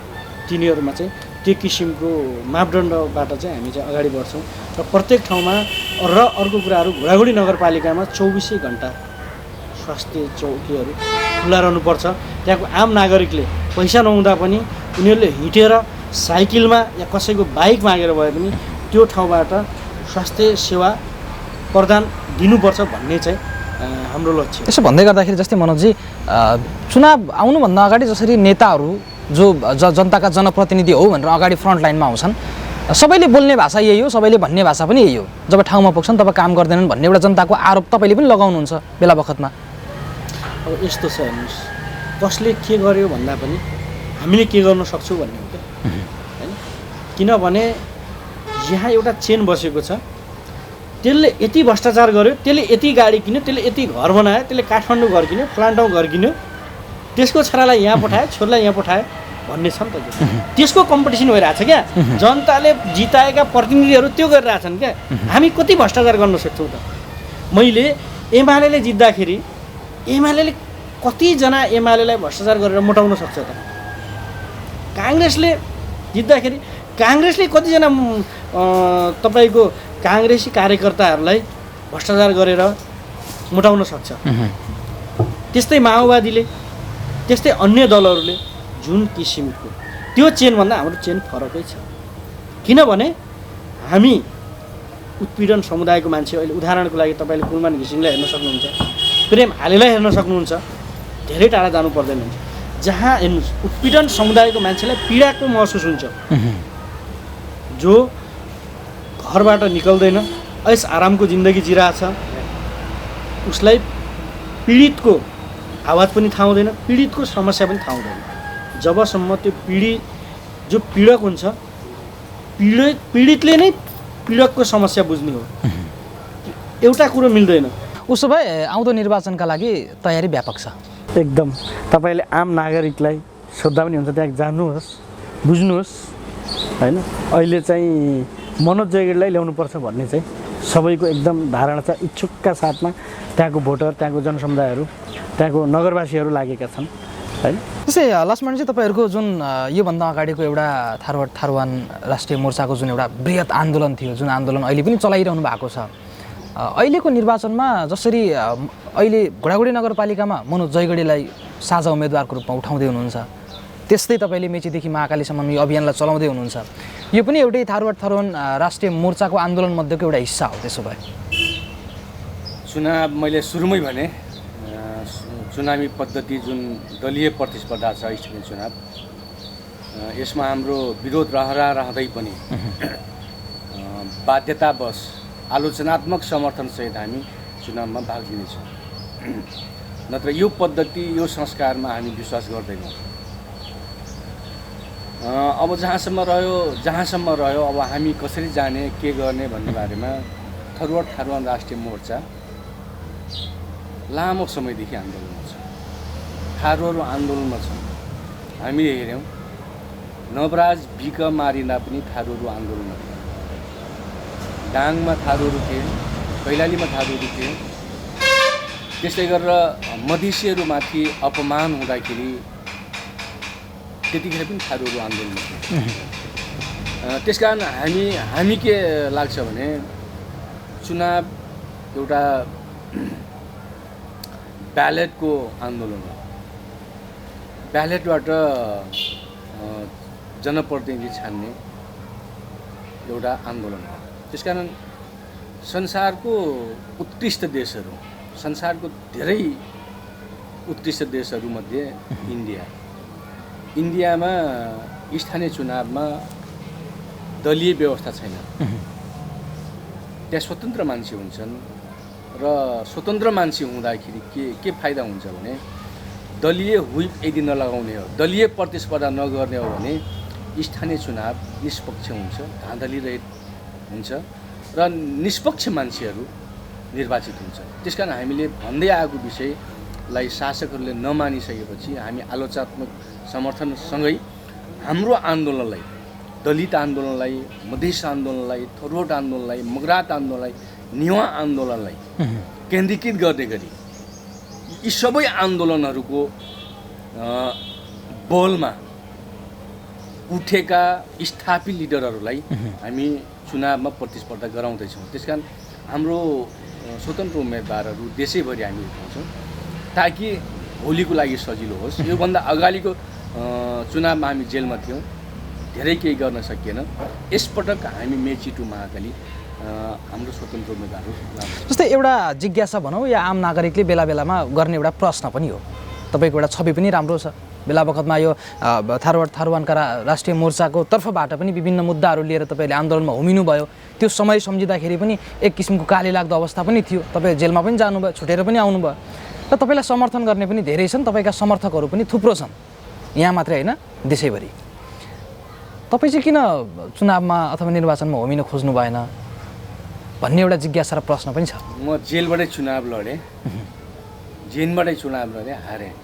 तिनीहरूमा चाहिँ त्यो किसिमको मापदण्डबाट चाहिँ हामी चाहिँ अगाडि बढ्छौँ। र प्रत्येक ठाउँमा र अर्को कुराहरू, घोडागुडी नगरपालिकामा 24 घन्टा स्वास्थ्य चौकीहरू खुल्ला रहनुपर्छ। त्यहाँको आम नागरिकले पैसा नहुँदा पनि उनीहरूले हिँडेर, साइकलमा या कसैको बाइक मागेर भए पनि त्यो ठाउँबाट स्वास्थ्य सेवा प्रदान दिनुपर्छ भन्ने चाहिँ हाम्रो लक्ष्य। यसो भन्दै गर्दाखेरि जस्तै मनोजजी, चुनाव आउनुभन्दा अगाडि जसरी नेताहरू जो जनताका जनप्रतिनिधि हो भनेर अगाडि फ्रन्ट लाइनमा आउँछन्, सबैले बोल्ने भाषा यही हो, सबैले भन्ने भाषा पनि यही हो, जब ठाउँमा पुग्छन् तब काम गर्दैनन् भन्ने एउटा जनताको आरोप तपाईँले पनि लगाउनुहुन्छ बेला बखतमा। अब यस्तो छ, हेर्नुहोस्, कसले के गर्यो भन्दा पनि हामीले के गर्न सक्छौँ भन्ने हो क्या, होइन? किनभने यहाँ एउटा चेन बसेको छ, त्यसले यति भ्रष्टाचार गर्यो, त्यसले यति गाडी किन्यो, त्यसले यति घर बनायो, त्यसले काठमाडौँ घर किन्यो, फलान ठाउँ घर किन्यो, त्यसको छोरालाई यहाँ पठायो, छोरीलाई यहाँ पठायो भन्ने छ नि त। त्यसको कम्पिटिसन भइरहेछ क्या, जनताले जिताएका प्रतिनिधिहरू त्यो गरिरहेछन् क्या। हामी कति भ्रष्टाचार गर्न सक्छौँ त? मैले एमाले जित्दाखेरि एमाले कतिजना एमालेलाई भ्रष्टाचार गरेर मोटाउन सक्छ त? काङ्ग्रेसले जित्दाखेरि काङ्ग्रेसले कतिजना तपाईँको काङ्ग्रेसी कार्यकर्ताहरूलाई भ्रष्टाचार गरेर मोटाउन सक्छ। त्यस्तै माओवादीले, त्यस्तै अन्य दलहरूले जुन किसिमको त्यो चेनभन्दा हाम्रो चेन फरकै छ। किनभने हामी उत्पीडन समुदायको मान्छे, अहिले उदाहरणको लागि तपाईँले कुलमान घिसिङलाई हेर्न सक्नुहुन्छ, प्रेम हालेलाई हेर्न सक्नुहुन्छ, धेरै टाढा जानु पर्दैन। जहाँ हेर्नुहोस्, उत्पीडन समुदायको मान्छेलाई पीडाको महसुस हुन्छ, जो घरबाट निकल्दैन, ऐस आरामको जिन्दगी जिरहेछ, उसलाई पीडितको आवाज पनि थाहा हुँदैन, पीडितको समस्या पनि थाहा हुँदैन। जबसम्म त्यो जो पीडक हुन्छ, पीडितले नै पीडकको समस्या बुझ्ने हो, एउटा कुरो मिल्दैन। उसो भए आउँदो निर्वाचनका लागि तयारी व्यापक छ एकदम। तपाईँले आम नागरिकलाई सोद्धा पनि हुन्छ, त्यहाँ जानुहोस्, बुझ्नुहोस्, होइन? अहिले चाहिँ मनोज जयगढीलाई ल्याउनुपर्छ भन्ने चाहिँ सबैको एकदम धारणा छ। इच्छुकका साथमा त्यहाँको भोटर, त्यहाँको जनसमुदायहरू, त्यहाँको नगरवासीहरू लागेका छन्, होइन? त्यसै लक्ष्मणजी, तपाईँहरूको जुन योभन्दा अगाडिको एउटा थारुवान राष्ट्रिय मोर्चाको जुन एउटा बृहत आन्दोलन थियो, जुन आन्दोलन अहिले पनि चलाइरहनु भएको छ, अहिलेको निर्वाचनमा जसरी अहिले घोडागुडी नगरपालिकामा मनोज जयगढीलाई साझा उम्मेदवारको रूपमा उठाउँदै हुनुहुन्छ, त्यस्तै तपाईँले मेचीदेखि महाकालीसम्म यो अभियानलाई चलाउँदै हुनुहुन्छ, यो पनि एउटै थारुवान राष्ट्रिय मोर्चाको आन्दोलन मध्येको एउटा हिस्सा हो। त्यसो भए चुनाव, मैले सुरुमै भने, चुनावी पद्धति जुन दलीय प्रतिस्पर्धा छ, स्थानीय चुनाव, यसमा हाम्रो विरोध रहँदै पनि बाध्यतावश आलोचनात्मक समर्थनसहित हामी चुनावमा भाग लिनेछौँ। नत्र यो पद्धति यो संस्कारमा हामी विश्वास गर्दैनौँ। अब जहाँसम्म रह्यो अब हामी कसरी जाने के गर्ने भन्ने बारेमा थरुवाड थारुवान राष्ट्रिय मोर्चा लामो समयदेखि आन्दोलनमा छ। थारूहरू आन्दोलनमा छन्। हामीले हेऱ्यौँ नवराज बिक मारिँदा पनि थारूहरू आन्दोलनमा थिए। डाङमा थारूहरू थिए, कैलालीमा थारूहरू थिए। त्यस्तै गरेर मधेसीहरूमाथि अपमान हुँदाखेरि त्यतिखेर पनि थारूहरू आन्दोलनमा थिए। त्यसकारण हामी के लाग्छ भने चुनाव एउटा ब्यालेटको आन्दोलन हो। ब्यालेटबाट जनप्रतिनिधि छान्ने एउटा आन्दोलन हो। त्यसकारण संसारको उत्कृष्ट देशहरू, संसारको धेरै उत्कृष्ट देशहरूमध्ये इन्डियामा स्थानीय चुनावमा दलीय व्यवस्था छैन। त्यहाँ स्वतन्त्र मान्छे हुन्छन् र स्वतन्त्र मान्छे हुँदाखेरि के फाइदा हुन्छ भने दलीय हुइप यदि नलगाउने हो, दलीय प्रतिस्पर्धा नगर्ने हो भने स्थानीय चुनाव निष्पक्ष हुन्छ, धाँधली रहित हुन्छ र निष्पक्ष मान्छेहरू निर्वाचित हुन्छ। त्यसकारण हामीले भन्दै आएको विषयलाई शासकहरूले नमानिसकेपछि हामी आलोचनात्मक समर्थनसँगै हाम्रो आन्दोलनलाई, दलित आन्दोलनलाई, मधेस आन्दोलनलाई, थोरवट आन्दोलनलाई, मगरात आन्दोलनलाई, नेवा आन्दोलनलाई केन्द्रीकृत गर्ने गरी यी सबै आन्दोलनहरूको बलमा उठेका स्थापित लिडरहरूलाई हामी चुनावमा प्रतिस्पर्धा गराउँदैछौँ। त्यसकारण हाम्रो स्वतन्त्र उम्मेदवारहरू देशैभरि हामी उठाउँछौँ ताकि भोलिको लागि सजिलो होस्। योभन्दा अगाडिको चुनावमा हामी जेलमा थियौँ, धेरै केही गर्न सकिएन। यसपटक हामी मेची टु महाकाली हाम्रो स्वतन्त्र उम्मेदवारहरू जस्तै एउटा जिज्ञासा भनौँ या आम नागरिकले बेला बेलामा गर्ने एउटा प्रश्न पनि हो। तपाईँको एउटा छवि पनि राम्रो छ। बेला बखतमा यो थारूवाड थारूवानका राष्ट्रिय मोर्चाको तर्फबाट पनि विभिन्न मुद्दाहरू लिएर तपाईँले आन्दोलनमा होमिनुभयो। त्यो समय सम्झिँदाखेरि पनि एक किसिमको काली लाग्दो अवस्था पनि थियो। तपाईँ जेलमा पनि जानुभयो, छुटेर पनि आउनुभयो र तपाईँलाई समर्थन गर्ने पनि धेरै छन्, तपाईँका समर्थकहरू पनि थुप्रो छन्, यहाँ मात्रै होइन देशैभरि। तपाईँ चाहिँ किन चुनावमा अथवा निर्वाचनमा होमिन खोज्नु भएन भन्ने एउटा जिज्ञासा र प्रश्न पनि छ। म जेलबाटै चुनाव लडेँ, जेलबाटै चुनाव लडेँ, हारेँ।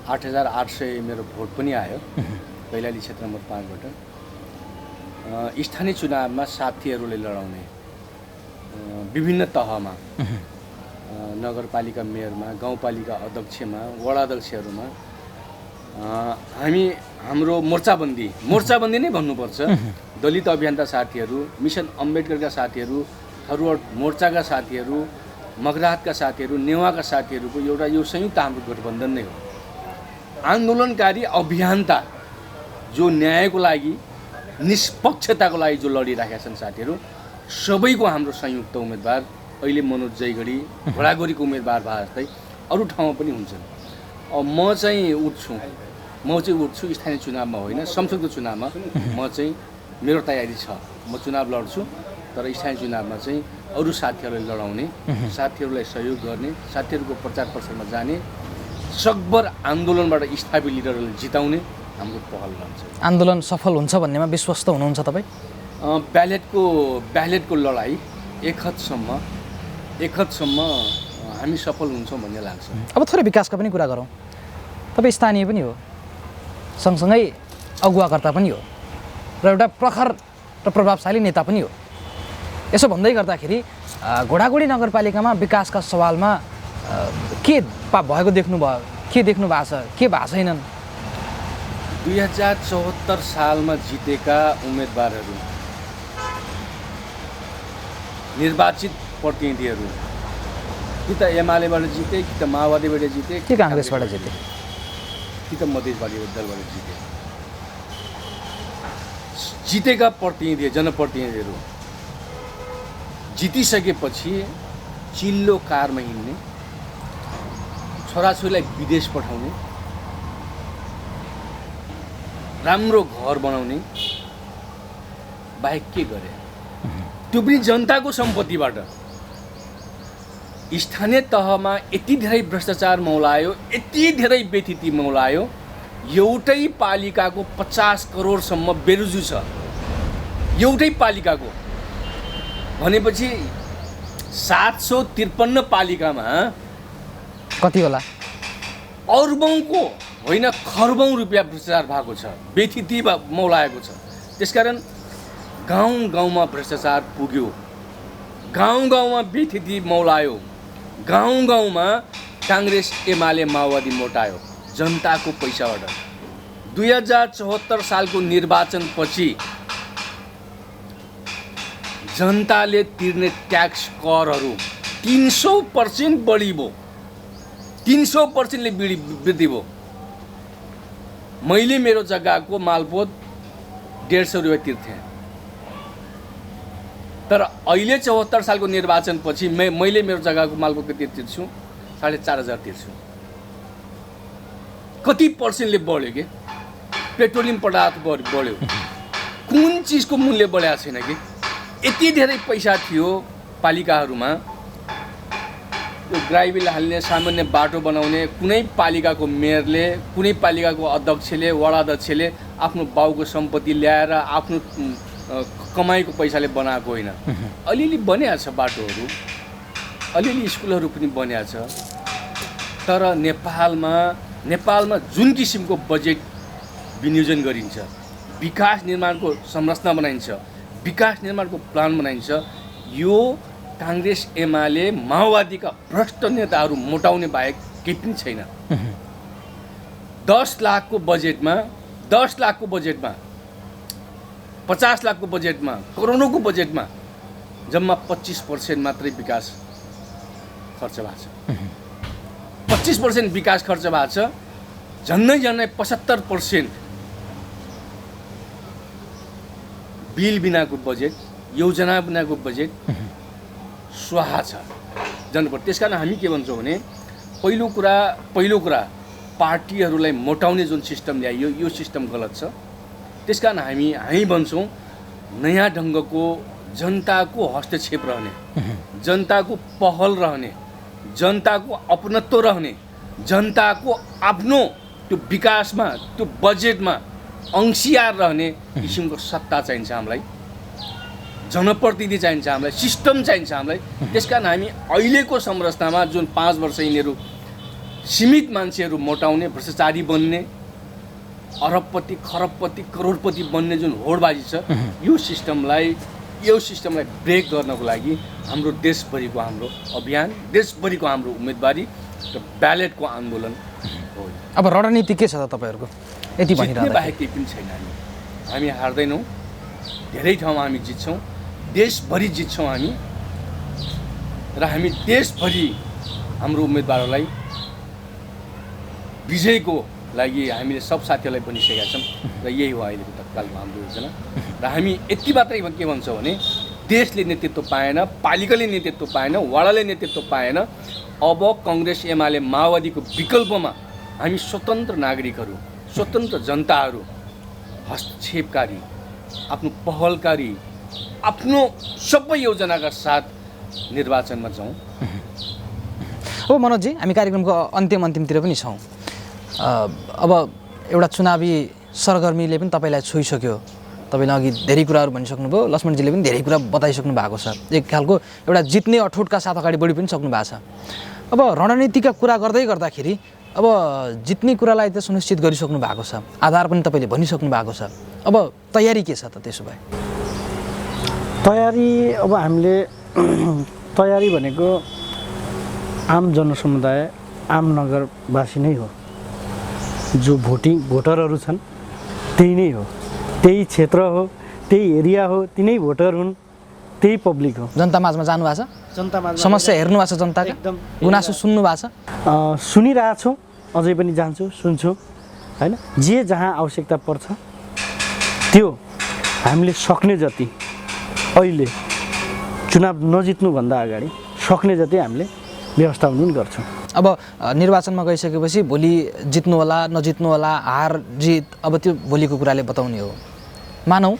8,800 मेरो भोट पनि आयो कैलाली क्षेत्र नम्बर 5बाट। स्थानीय चुनावमा साथीहरूले लडाउने विभिन्न तहमा, नगरपालिका मेयरमा, गाउँपालिका अध्यक्षमा, वडा अध्यक्षहरूमा हाम्रो मोर्चाबन्दी नै भन्नुपर्छ। दलित अभियन्ता साथीहरू, मिसन अम्बेडकरका साथीहरू, थरुवाड मोर्चाका साथीहरू, मगरातका साथीहरू, नेवाका साथीहरूको एउटा यो संयुक्त हाम्रो गठबन्धन नै हो। आन्दोलनकारी अभियन्ता जो न्यायको लागि, निष्पक्षताको लागि जो लडिरहेका छन् साथीहरू, सबैको हाम्रो संयुक्त उम्मेदवार अहिले मनोज जयगढी घोडागोरीको उम्मेदवार भए जस्तै अरू ठाउँमा पनि हुन्छन्। अब म चाहिँ उठ्छु स्थानीय चुनावमा होइन, संसदको चुनावमा मेरो तयारी छ। म चुनाव लड्छु, तर स्थानीय चुनावमा चाहिँ अरू साथीहरूलाई लडाउने, साथीहरूलाई सहयोग गर्ने, साथीहरूको प्रचार प्रसारमा जाने, सकभर आन्दोलनबाट स्थापित लिडरहरूले जिताउने हाम्रो पहल रहन्छ। आन्दोलन सफल हुन्छ भन्नेमा विश्वस्त हुनुहुन्छ तपाईँ? ब्यालेटको लडाइँ एक हदसम्म हामी सफल हुन्छौँ भन्ने लाग्छ। अब थोरै विकासका पनि कुरा गरौँ। तपाईँ स्थानीय पनि हो, सँगसँगै अगुवाकर्ता पनि हो र एउटा प्रखर र प्रभावशाली नेता पनि हो। यसो भन्दै गर्दाखेरि घोडागोडी नगरपालिकामा विकासका सवालमा के भएको देख्नुभयो, के देख्नु भएको छ, के भएको छैनन्? 2074 सालमा जितेका उम्मेदवारहरू, निर्वाचित प्रतिनिधिहरू कि त एमालेबाट जिते, कि त माओवादीबाट जिते, कि काङ्ग्रेसबाट जिते, कि त मधेसवादी दलबाट जिते। जितेका जनप्रतिनिधिहरू जितिसकेपछि चिल्लो कारमा हिँड्ने, छोराछोरीलाई विदेश पठाउने, राम्रो घर बनाउने, बाहेक के गरे? त्यो पनि जनताको सम्पत्तिबाट। स्थानीय तहमा यति धेरै भ्रष्टाचार मौलायो, यति धेरै बेथिति मौलायो, एउटै पालिकाको 50 करोडसम्म बेरुजु छ। एउटै पालिकाको भनेपछि 753 पालिकामा कति होला? अर्बौंको होइन खर्बौं रुपियाँ भ्रष्टाचार भएको छ, बेथिति मौलाएको छ। त्यसकारण गाउँ गाउँमा भ्रष्टाचार पुग्यो, गाउँ गाउँमा बेथिति मौलायो, गाउँ गाउँमा काङ्ग्रेस एमाले माओवादी मोटायो जनताको पैसाबाट। 2074 सालको निर्वाचनपछि जनताले तिर्ने ट्याक्स करहरू 300% बढी भयो, 300%ले वृद्धि भयो। मैले मेरो जग्गाको मालपोत 150 रुपियाँ तिर्थेँ, तर अहिले 74 सालको निर्वाचनपछि मैले मेरो जग्गाको मालपोत कति तिर्छु? 4,500 तिर्छु। कति पर्सेन्टले बढ्यो कि? पेट्रोलियम पदार्थ बढ्यो, कुन चिजको मूल्य बढेको छैन कि? यति धेरै पैसा थियो पालिकाहरूमा, त्यो ग्राइबिल हाल्ने, सामान्य बाटो बनाउने, कुनै पालिकाको मेयरले, कुनै पालिकाको अध्यक्षले, वडा अध्यक्षले आफ्नो बाउको सम्पत्ति ल्याएर आफ्नो कमाइको पैसाले बनाएको होइन। अलिअलि बनिएको छ बाटोहरू, अलिअलि स्कुलहरू पनि बनिएको छ, तर नेपालमा जुन किसिमको बजेट विनियोजन गरिन्छ, विकास निर्माणको संरचना बनाइन्छ, विकास निर्माणको प्लान बनाइन्छ, यो काङ्ग्रेस एमाले माओवादीका भ्रष्ट नेताहरू मोटाउने बाहेक केही पनि छैन। 10 लाखको बजेटमा 50 लाखको बजेटमा, करोडौँको बजेटमा जम्मा 25% मात्रै विकास खर्च भएको छ। 25% विकास खर्च भएको छ, झन्नै 75% बिल बिनाको बजेट, योजना बिनाको बजेट स्वाहा छ जनपर। त्यसकारण हामी के भन्छौँ भने पहिलो कुरा पार्टीहरूलाई मोटाउने जुन सिस्टम ल्याइयो यो सिस्टम गलत छ। त्यसकारण हामी भन्छौँ नयाँ ढङ्गको जनताको हस्तक्षेप रहने, जनताको पहल रहने, जनताको अपनत्व रहने, जनताको आफ्नो त्यो विकासमा, त्यो बजेटमा अंशियार रहने किसिमको सत्ता चाहिन्छ हामीलाई, जनप्रतिनिधि चाहिन्छ हामीलाई, सिस्टम चाहिन्छ हामीलाई। त्यसकारण हामी अहिलेको संरचनामा जुन 5 वर्ष यिनीहरू सीमित मान्छेहरू मोटाउने, भ्रष्टाचारी बन्ने, अरबपति, खरबपति, करोडपति बन्ने जुन होडबाजी छ, यो सिस्टमलाई ब्रेक गर्नको लागि हाम्रो देशभरिको हाम्रो अभियान, देशभरिको हाम्रो उम्मेदवारी र ब्यालेटको आन्दोलन हो। अब रणनीति के छ त तपाईँहरूको? यति भनिरहँदा बाहेक केही पनि छैन। हामी हार्दैनौँ, धेरै ठाउँमा हामी जित्छौँ, देशभरि जित्छौँ हामी, र हामी देशभरि हाम्रो उम्मेदवारहरूलाई विजयको लागि हामीले सब साथीहरूलाई भनिसकेका छौँ, र यही हो अहिलेको तत्कालको हाम्रो योजना। र हामी यति मात्रै के भन्छौँ भने देशले नेतृत्व पाएन, पालिकाले नेतृत्व पाएन, वडाले नेतृत्व पाएन, अब काङ्ग्रेस एमाले माओवादीको विकल्पमा हामी स्वतन्त्र नागरिकहरू, स्वतन्त्र जनताहरू हस्तक्षेपकारी, आफ्नो पहलकारी, आफ्नो सबै योजनाका साथ निर्वाचनमा जाउँ। हो मनोजजी, हामी कार्यक्रमको अन्तिमतिर पनि छौँ। अब एउटा चुनावी सरगर्मीले पनि तपाईँलाई छोइसक्यो। तपाईँले अघि धेरै कुराहरू भनिसक्नुभयो, लक्ष्मणजीले पनि धेरै कुरा बताइसक्नु भएको छ। एक खालको एउटा जित्ने अठोटका साथ अगाडि बढी पनि सक्नु भएको छ। अब रणनीतिका कुरा गर्दाखेरि अब जित्ने कुरालाई त सुनिश्चित गरिसक्नु भएको छ, आधार पनि तपाईँले भनिसक्नु भएको छ। अब तयारी के छ त? त्यसो भए तयारी, अब हामीले तयारी भनेको आम जनसमुदाय, आम नगरवासी नै हो। जो भोटरहरू छन् त्यही नै हो, त्यही क्षेत्र हो, त्यही एरिया हो, तिनै भोटर हुन्, त्यही पब्लिक हो। जनता माझमा जानु भएको छ, जनतामा समस्या हेर्नु भएको छ, जनताको एकदम गुनासो सुन्नु भएको छ, सुनिरहेछौँ, अझै पनि जान्छु, सुन्छु, होइन। जे जहाँ आवश्यकता पर्छ त्यो हामीले सक्ने जति, अहिले चुनाव नजित्नुभन्दा अगाडि सक्ने जति हामीले व्यवस्थापन पनि गर्छौँ। अब निर्वाचनमा गइसकेपछि भोलि जित्नु होला नजित्नु होला, हार जित अब त्यो भोलिको कुराले बताउने हो। मानौँ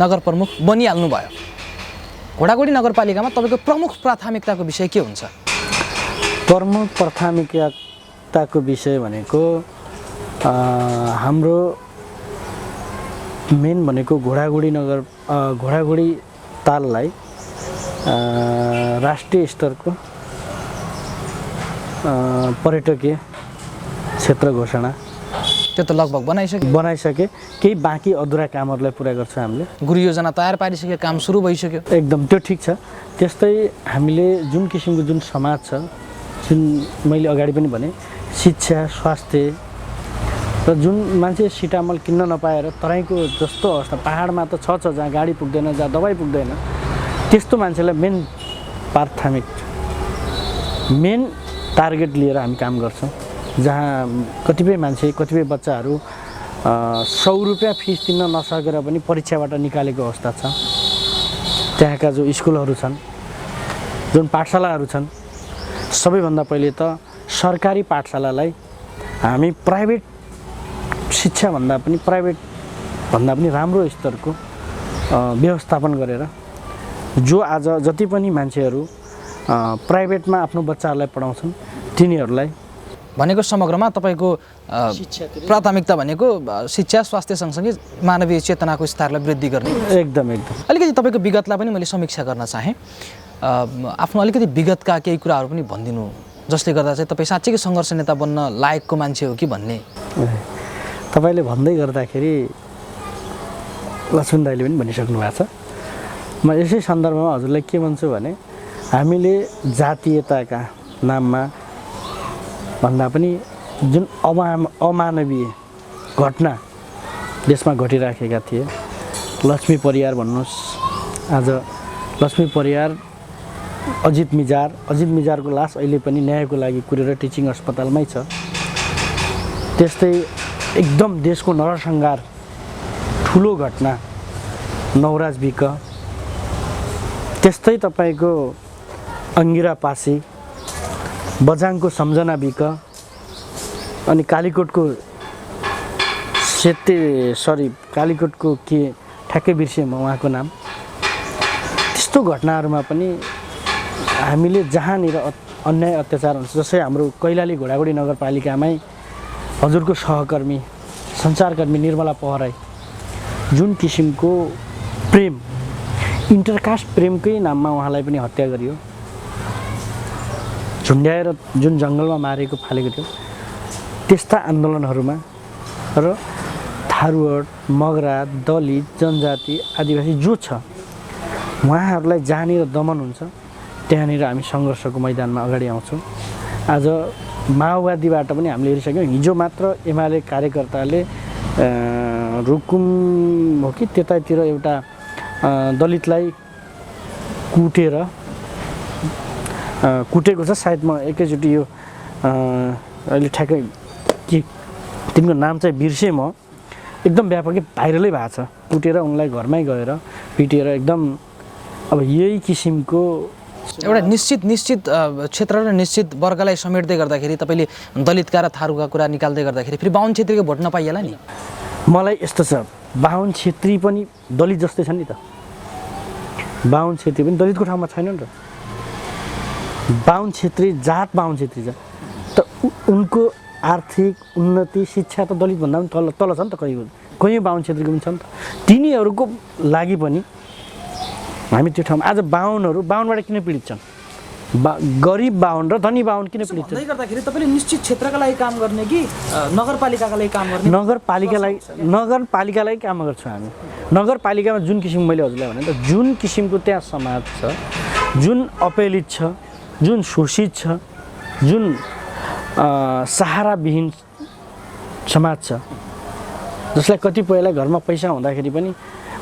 नगर प्रमुख बनिहाल्नु भयो। घोडाघोडी नगरपालिकामा तपाईँको प्रमुख प्राथमिकताको विषय के हुन्छ? प्रमुख प्राथमिकताको विषय भनेको हाम्रो मेन भनेको घोडाघोडी ताललाई राष्ट्रिय स्तरको पर्यटकीय क्षेत्र घोषणा त्यो त लगभग बनाइसके केही बाँकी अधुरा कामहरूलाई पुरा गर्छ हामीले। गुरु योजना तयार पारिसक्यो, काम सुरु भइसक्यो। एकदम त्यो ठिक छ। त्यस्तै हामीले जुन किसिमको जुन समाज छ, जुन मैले अगाडि पनि भने शिक्षा, स्वास्थ्य र जुन मान्छे सिटामल किन्न नपाएर तराईको जस्तो अवस्था, पहाडमा त छ जहाँ गाडी पुग्दैन, जहाँ दबाई पुग्दैन, त्यस्तो मान्छेलाई मेन टार्गेट लिएर हामी काम गर्छौँ। जहाँ कतिपय मान्छे, कतिपय बच्चाहरू 100 रुपियाँ फिस तिर्न नसकेर पनि परीक्षाबाट निकालेको अवस्था छ। त्यहाँका जो स्कुलहरू छन्, जुन पाठशालाहरू छन्, सबैभन्दा पहिले त सरकारी पाठशालालाई हामी प्राइभेट शिक्षाभन्दा पनि राम्रो स्तरको व्यवस्थापन गरेर जो आज जति पनि मान्छेहरू प्राइभेटमा आफ्नो बच्चाहरूलाई पढाउँछन् तिनीहरूलाई भनेको समग्रमा तपाईँको प्राथमिकता भनेको शिक्षा, स्वास्थ्य सँगसँगै मानवीय चेतनाको स्तरलाई वृद्धि गर्ने। एकदम अलिकति तपाईँको विगतलाई पनि मैले समीक्षा गर्न चाहेँ। आफ्नो अलिकति विगतका केही कुराहरू पनि भनिदिनु, जसले गर्दा चाहिँ तपाईँ साँच्चैकै सङ्घर्ष नेता बन्न लायकको मान्छे हो कि भन्ने। तपाईँले भन्दै गर्दाखेरि लक्ष्मण दाइले पनि भनिसक्नु भएको छ। म यसै सन्दर्भमा हजुरलाई के भन्छु भने हामीले जातीयताका नाममा भन्दा पनि जुन अमानवीय घटना देशमा घटिराखेका थिए, लक्ष्मी परियार भन्नुहोस्, आज लक्ष्मी परियार, अजित मिजारको लास अहिले पनि न्यायको लागि कुरेर टिचिङ अस्पतालमै छ। त्यस्तै एकदम देशको नरसंहार ठुलो घटना नवराज विक, त्यस्तै तपाईँको अङ्गिरा पासी, बझाङको सम्झना विक, अनि कालीकोटको कालीकोटको के ठ्याक्कै बिर्सेँ म उहाँको नाम। त्यस्तो घटनाहरूमा पनि हामीले जहाँनिर अन्याय अत्याचार हुन्छ, जस्तै हाम्रो कैलाली घोडाघोडी नगरपालिकामै हजुरको सहकर्मी सञ्चारकर्मी निर्मला पहराई जुन किसिमको प्रेम, इन्टरकास्ट प्रेमकै नाममा उहाँलाई पनि हत्या गरियो, झुन्ड्याएर जुन जङ्गलमा मारेको फालेको थियो। त्यस्ता आन्दोलनहरूमा र थारुवट, मगरा, दलित, जनजाति, आदिवासी जो छ उहाँहरूलाई जहाँनिर दमन हुन्छ त्यहाँनिर हामी सङ्घर्षको मैदानमा अगाडि आउँछौँ। आज माओवादीबाट पनि हामीले हेरिसक्यौँ। हिजो मात्र एमाले कार्यकर्ताले रुकुम हो कि त्यतातिर एउटा दलितलाई कुटेको छ। सायद म एकैचोटि यो अहिले ठ्याक्कै के तिनको नाम चाहिँ बिर्सेँ म। एकदम व्यापकै भाइरलै भएको छ। कुटेर उनलाई घरमै गएर पिटेर एकदम अब यही किसिमको एउटा निश्चित क्षेत्र र निश्चित वर्गलाई समेट्दै गर्दाखेरि तपाईँले दलितका र थारूका कुरा निकाल्दै गर्दाखेरि फेरि बाहुन छेत्रीको भोट नपाइएला नि। मलाई यस्तो छ, बाहुन छेत्री पनि दलित जस्तै छन् नि त। बाहुन छेत्री पनि दलितको ठाउँमा छैन नि त। बाहुन छेत्री जात बाहुन छेत्री छ त, उनको आर्थिक उन्नति शिक्षा त दलितभन्दा पनि तल छ नि त। कहीँ बाहुन छेत्रीको पनि छ नि त। तिनीहरूको लागि पनि हामी त्यो ठाउँमा आज बाहुनबाट किन पीडित छन्? गरिब बाहुन र धनी बाहुन किन पीडित छन्? गर्दाखेरि तपाईँले निश्चित क्षेत्रका लागि काम गर्ने कि नगरपालिकाका लागि काम गर्ने? नगरपालिकालाई काम गर्छौँ हामी। नगरपालिकामा जुन किसिम मैले हजुरलाई भने त जुन किसिमको त्यहाँ समाज छ, जुन अपहेलित छ, जुन शोषित छ, जुन सहाराविहीन समाज छ, जसलाई कतिपयलाई घरमा पैसा हुँदाखेरि पनि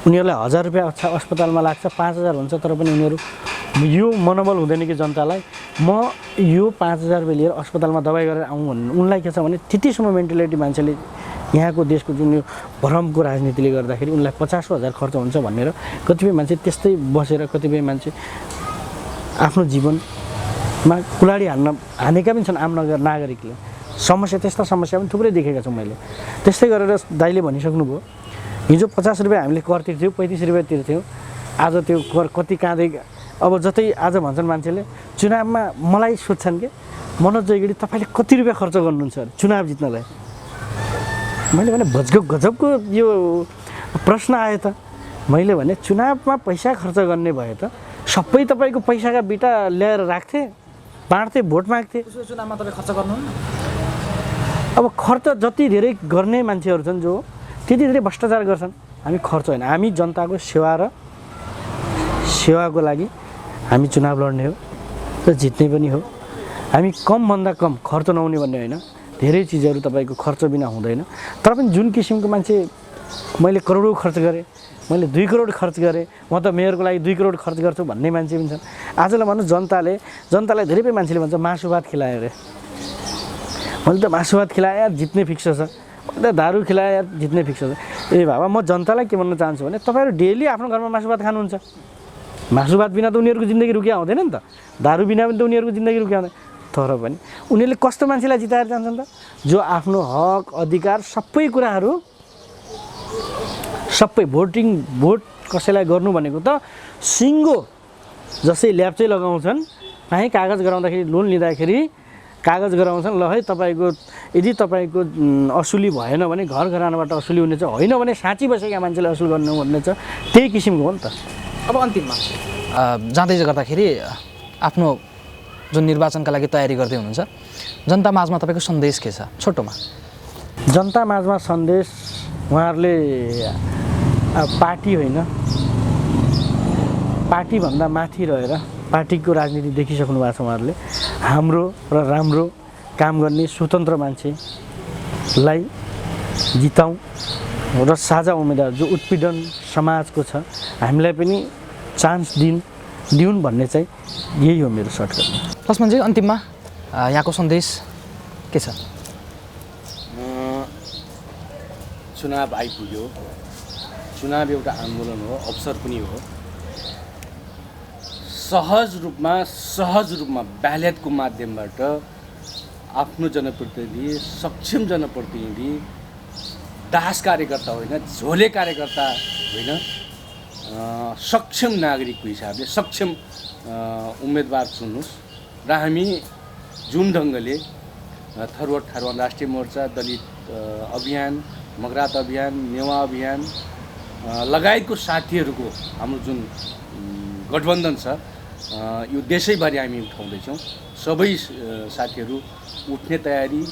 उनीहरूलाई 1000 रुपियाँ अस्पतालमा लाग्छ, 5000 हुन्छ, तर पनि उनीहरू यो मनोबल हुँदैन कि जनतालाई म यो 5000 रुपियाँ लिएर अस्पतालमा दबाई गरेर आउँ भन्नु। उनलाई के छ भने त्यतिसम्म मेन्टालिटी मान्छेले यहाँको देशको जुन यो भ्रमको राजनीतिले गर्दाखेरि उनलाई 50,000 खर्च हुन्छ भनेर कतिपय मान्छे त्यस्तै बसेर कतिपय मान्छे आफ्नो जीवनमा कुलाडी हानेका पनि छन् आम नागरिकले। त्यस्ता समस्या पनि थुप्रै देखेका छौँ मैले। त्यस्तै गरेर दाइले भनिसक्नुभयो हिजो 50 रुपियाँ हामीले कर तिर्थ्यौँ, 35 रुपियाँ तिर्थ्यौँ। आज त्यो कर कति कहाँदै अब जतै आज भन्छन् मान्छेले चुनावमा मलाई सोध्छन् के मनोज जयगढी तपाईँले कति रुपियाँ खर्च गर्नुहुन्छ अरे चुनाव जित्नलाई। मैले भने गजबको यो प्रश्न आयो त। मैले भने चुनावमा पैसा खर्च गर्ने भए त सबै तपाईँको पैसाका बिटा ल्याएर राख्थे, बाँड्थे, भोट माग्थे। चुनावमा तपाईँ खर्च गर्नुहुन्न? अब खर्च जति धेरै गर्ने मान्छेहरू छन् जो त्यति धेरै भ्रष्टाचार गर्छन्। हामी खर्च होइन, हामी जनताको सेवाको लागि हामी चुनाव लड्ने हो र जित्ने पनि हो। हामी कमभन्दा कम खर्च नहुने भन्ने होइन, धेरै चिजहरू तपाईँको खर्च बिना हुँदैन। तर पनि जुन किसिमको मान्छे मैले करोडौँ खर्च गरेँ, मैले 2 करोड खर्च गरेँ, म त मेयरको लागि 2 करोड खर्च गर्छु भन्ने मान्छे पनि छन्। आजलाई भन्नु जनतालाई धेरै मान्छेले भन्छ मासु भात खिलायो अरे। मैले त मासु भात खिलाएँ यार जित्ने फिक्स छ, मैले त दारू खिलाएँ यार जित्ने फिक्स छ। ए बाबा, म जनतालाई के भन्न चाहन्छु भने तपाईँहरू डेली आफ्नो घरमा मासु भात खानुहुन्छ। मासु भात बिना त उनीहरूको जिन्दगी रुकिया हुँदैन नि त, दारू बिना पनि त उनीहरूको जिन्दगी रुकिया हुँदैन। तर पनि उनीहरूले कस्तो मान्छेलाई जिताएर जान्छन् त जो आफ्नो हक अधिकार सबै कुराहरू भोट कसैलाई गर्नु भनेको त सिङ्गो जसै ल्याप्चै लगाउँछन्, कहीँ कागज गराउँदाखेरि लोन लिँदाखेरि कागज गराउँछन्, ल है तपाईँको यदि तपाईँको असुली भएन भने घर घरानाबाट असुली हुनेछ, होइन भने साँची बसेका मान्छेले असुल गर्नु भन्ने छ। त्यही किसिमको हो नि त। अब अन्तिममा जाँदै गर्दाखेरि आफ्नो जुन निर्वाचनका लागि तयारी गर्दै हुनुहुन्छ, जनता माझमा तपाईँको सन्देश के छ छोटोमा? जनता माझमा सन्देश, उहाँहरूले पार्टी होइन, पार्टीभन्दा माथि रहेर पार्टीको राजनीति देखिसक्नु भएको छ। उहाँहरूले हाम्रो र राम्रो काम गर्ने स्वतन्त्र मान्छेलाई जिताउँ र साझा उम्मेदवार जो उत्पीडन समाजको छ हामीलाई पनि चान्स दिउन् भन्ने चाहिँ यही हो मेरो सर्टकट। लक्ष्मणजी, अन्तिममा यहाँको सन्देश के छ? चुनाव आइपुग्यो, चुनाव एउटा आन्दोलन हो, अवसर पनि हो। सहज रूपमा ब्यालेटको माध्यमबाट आफ्नो जनप्रतिनिधि, सक्षम जनप्रतिनिधि, दास कार्यकर्ता होइन, झोले कार्यकर्ता होइन, सक्षम नागरिकको हिसाबले सक्षम उम्मेदवार चुन्नुहोस् र हामी जुन ढङ्गले थरुवा राष्ट्रिय मोर्चा, दलित अभियान, मगरात अभियान, नेवा अभियान लगायतको साथीहरूको हाम्रो जुन गठबन्धन छ यो देशैभरि हामी उठाउँदैछौँ। सबै साथीहरू उठ्ने तयारी,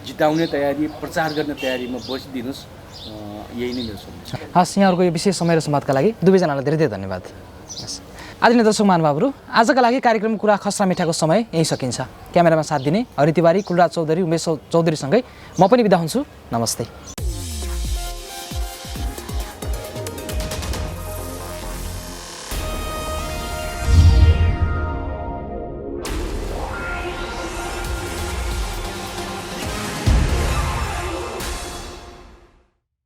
जिताउने तयारी, प्रचार गर्ने तयारीमा बसिदिनुहोस्। यही नै मेरो सन्देश। हस्, यहाँहरूको यो विशेष समय र संवादका लागि दुवैजनालाई धेरै धेरै धन्यवाद। आदरणीय दर्शक महानुभावहरू, आजका लागि कार्यक्रम कुरा खस्रा मिठाको समय यहीँ सकिन्छ। क्यामेरामा साथ दिने हरि तिवारी, कुलराज चौधरी, उमेश चौधरीसँगै म पनि बिदा हुन्छु। नमस्ते।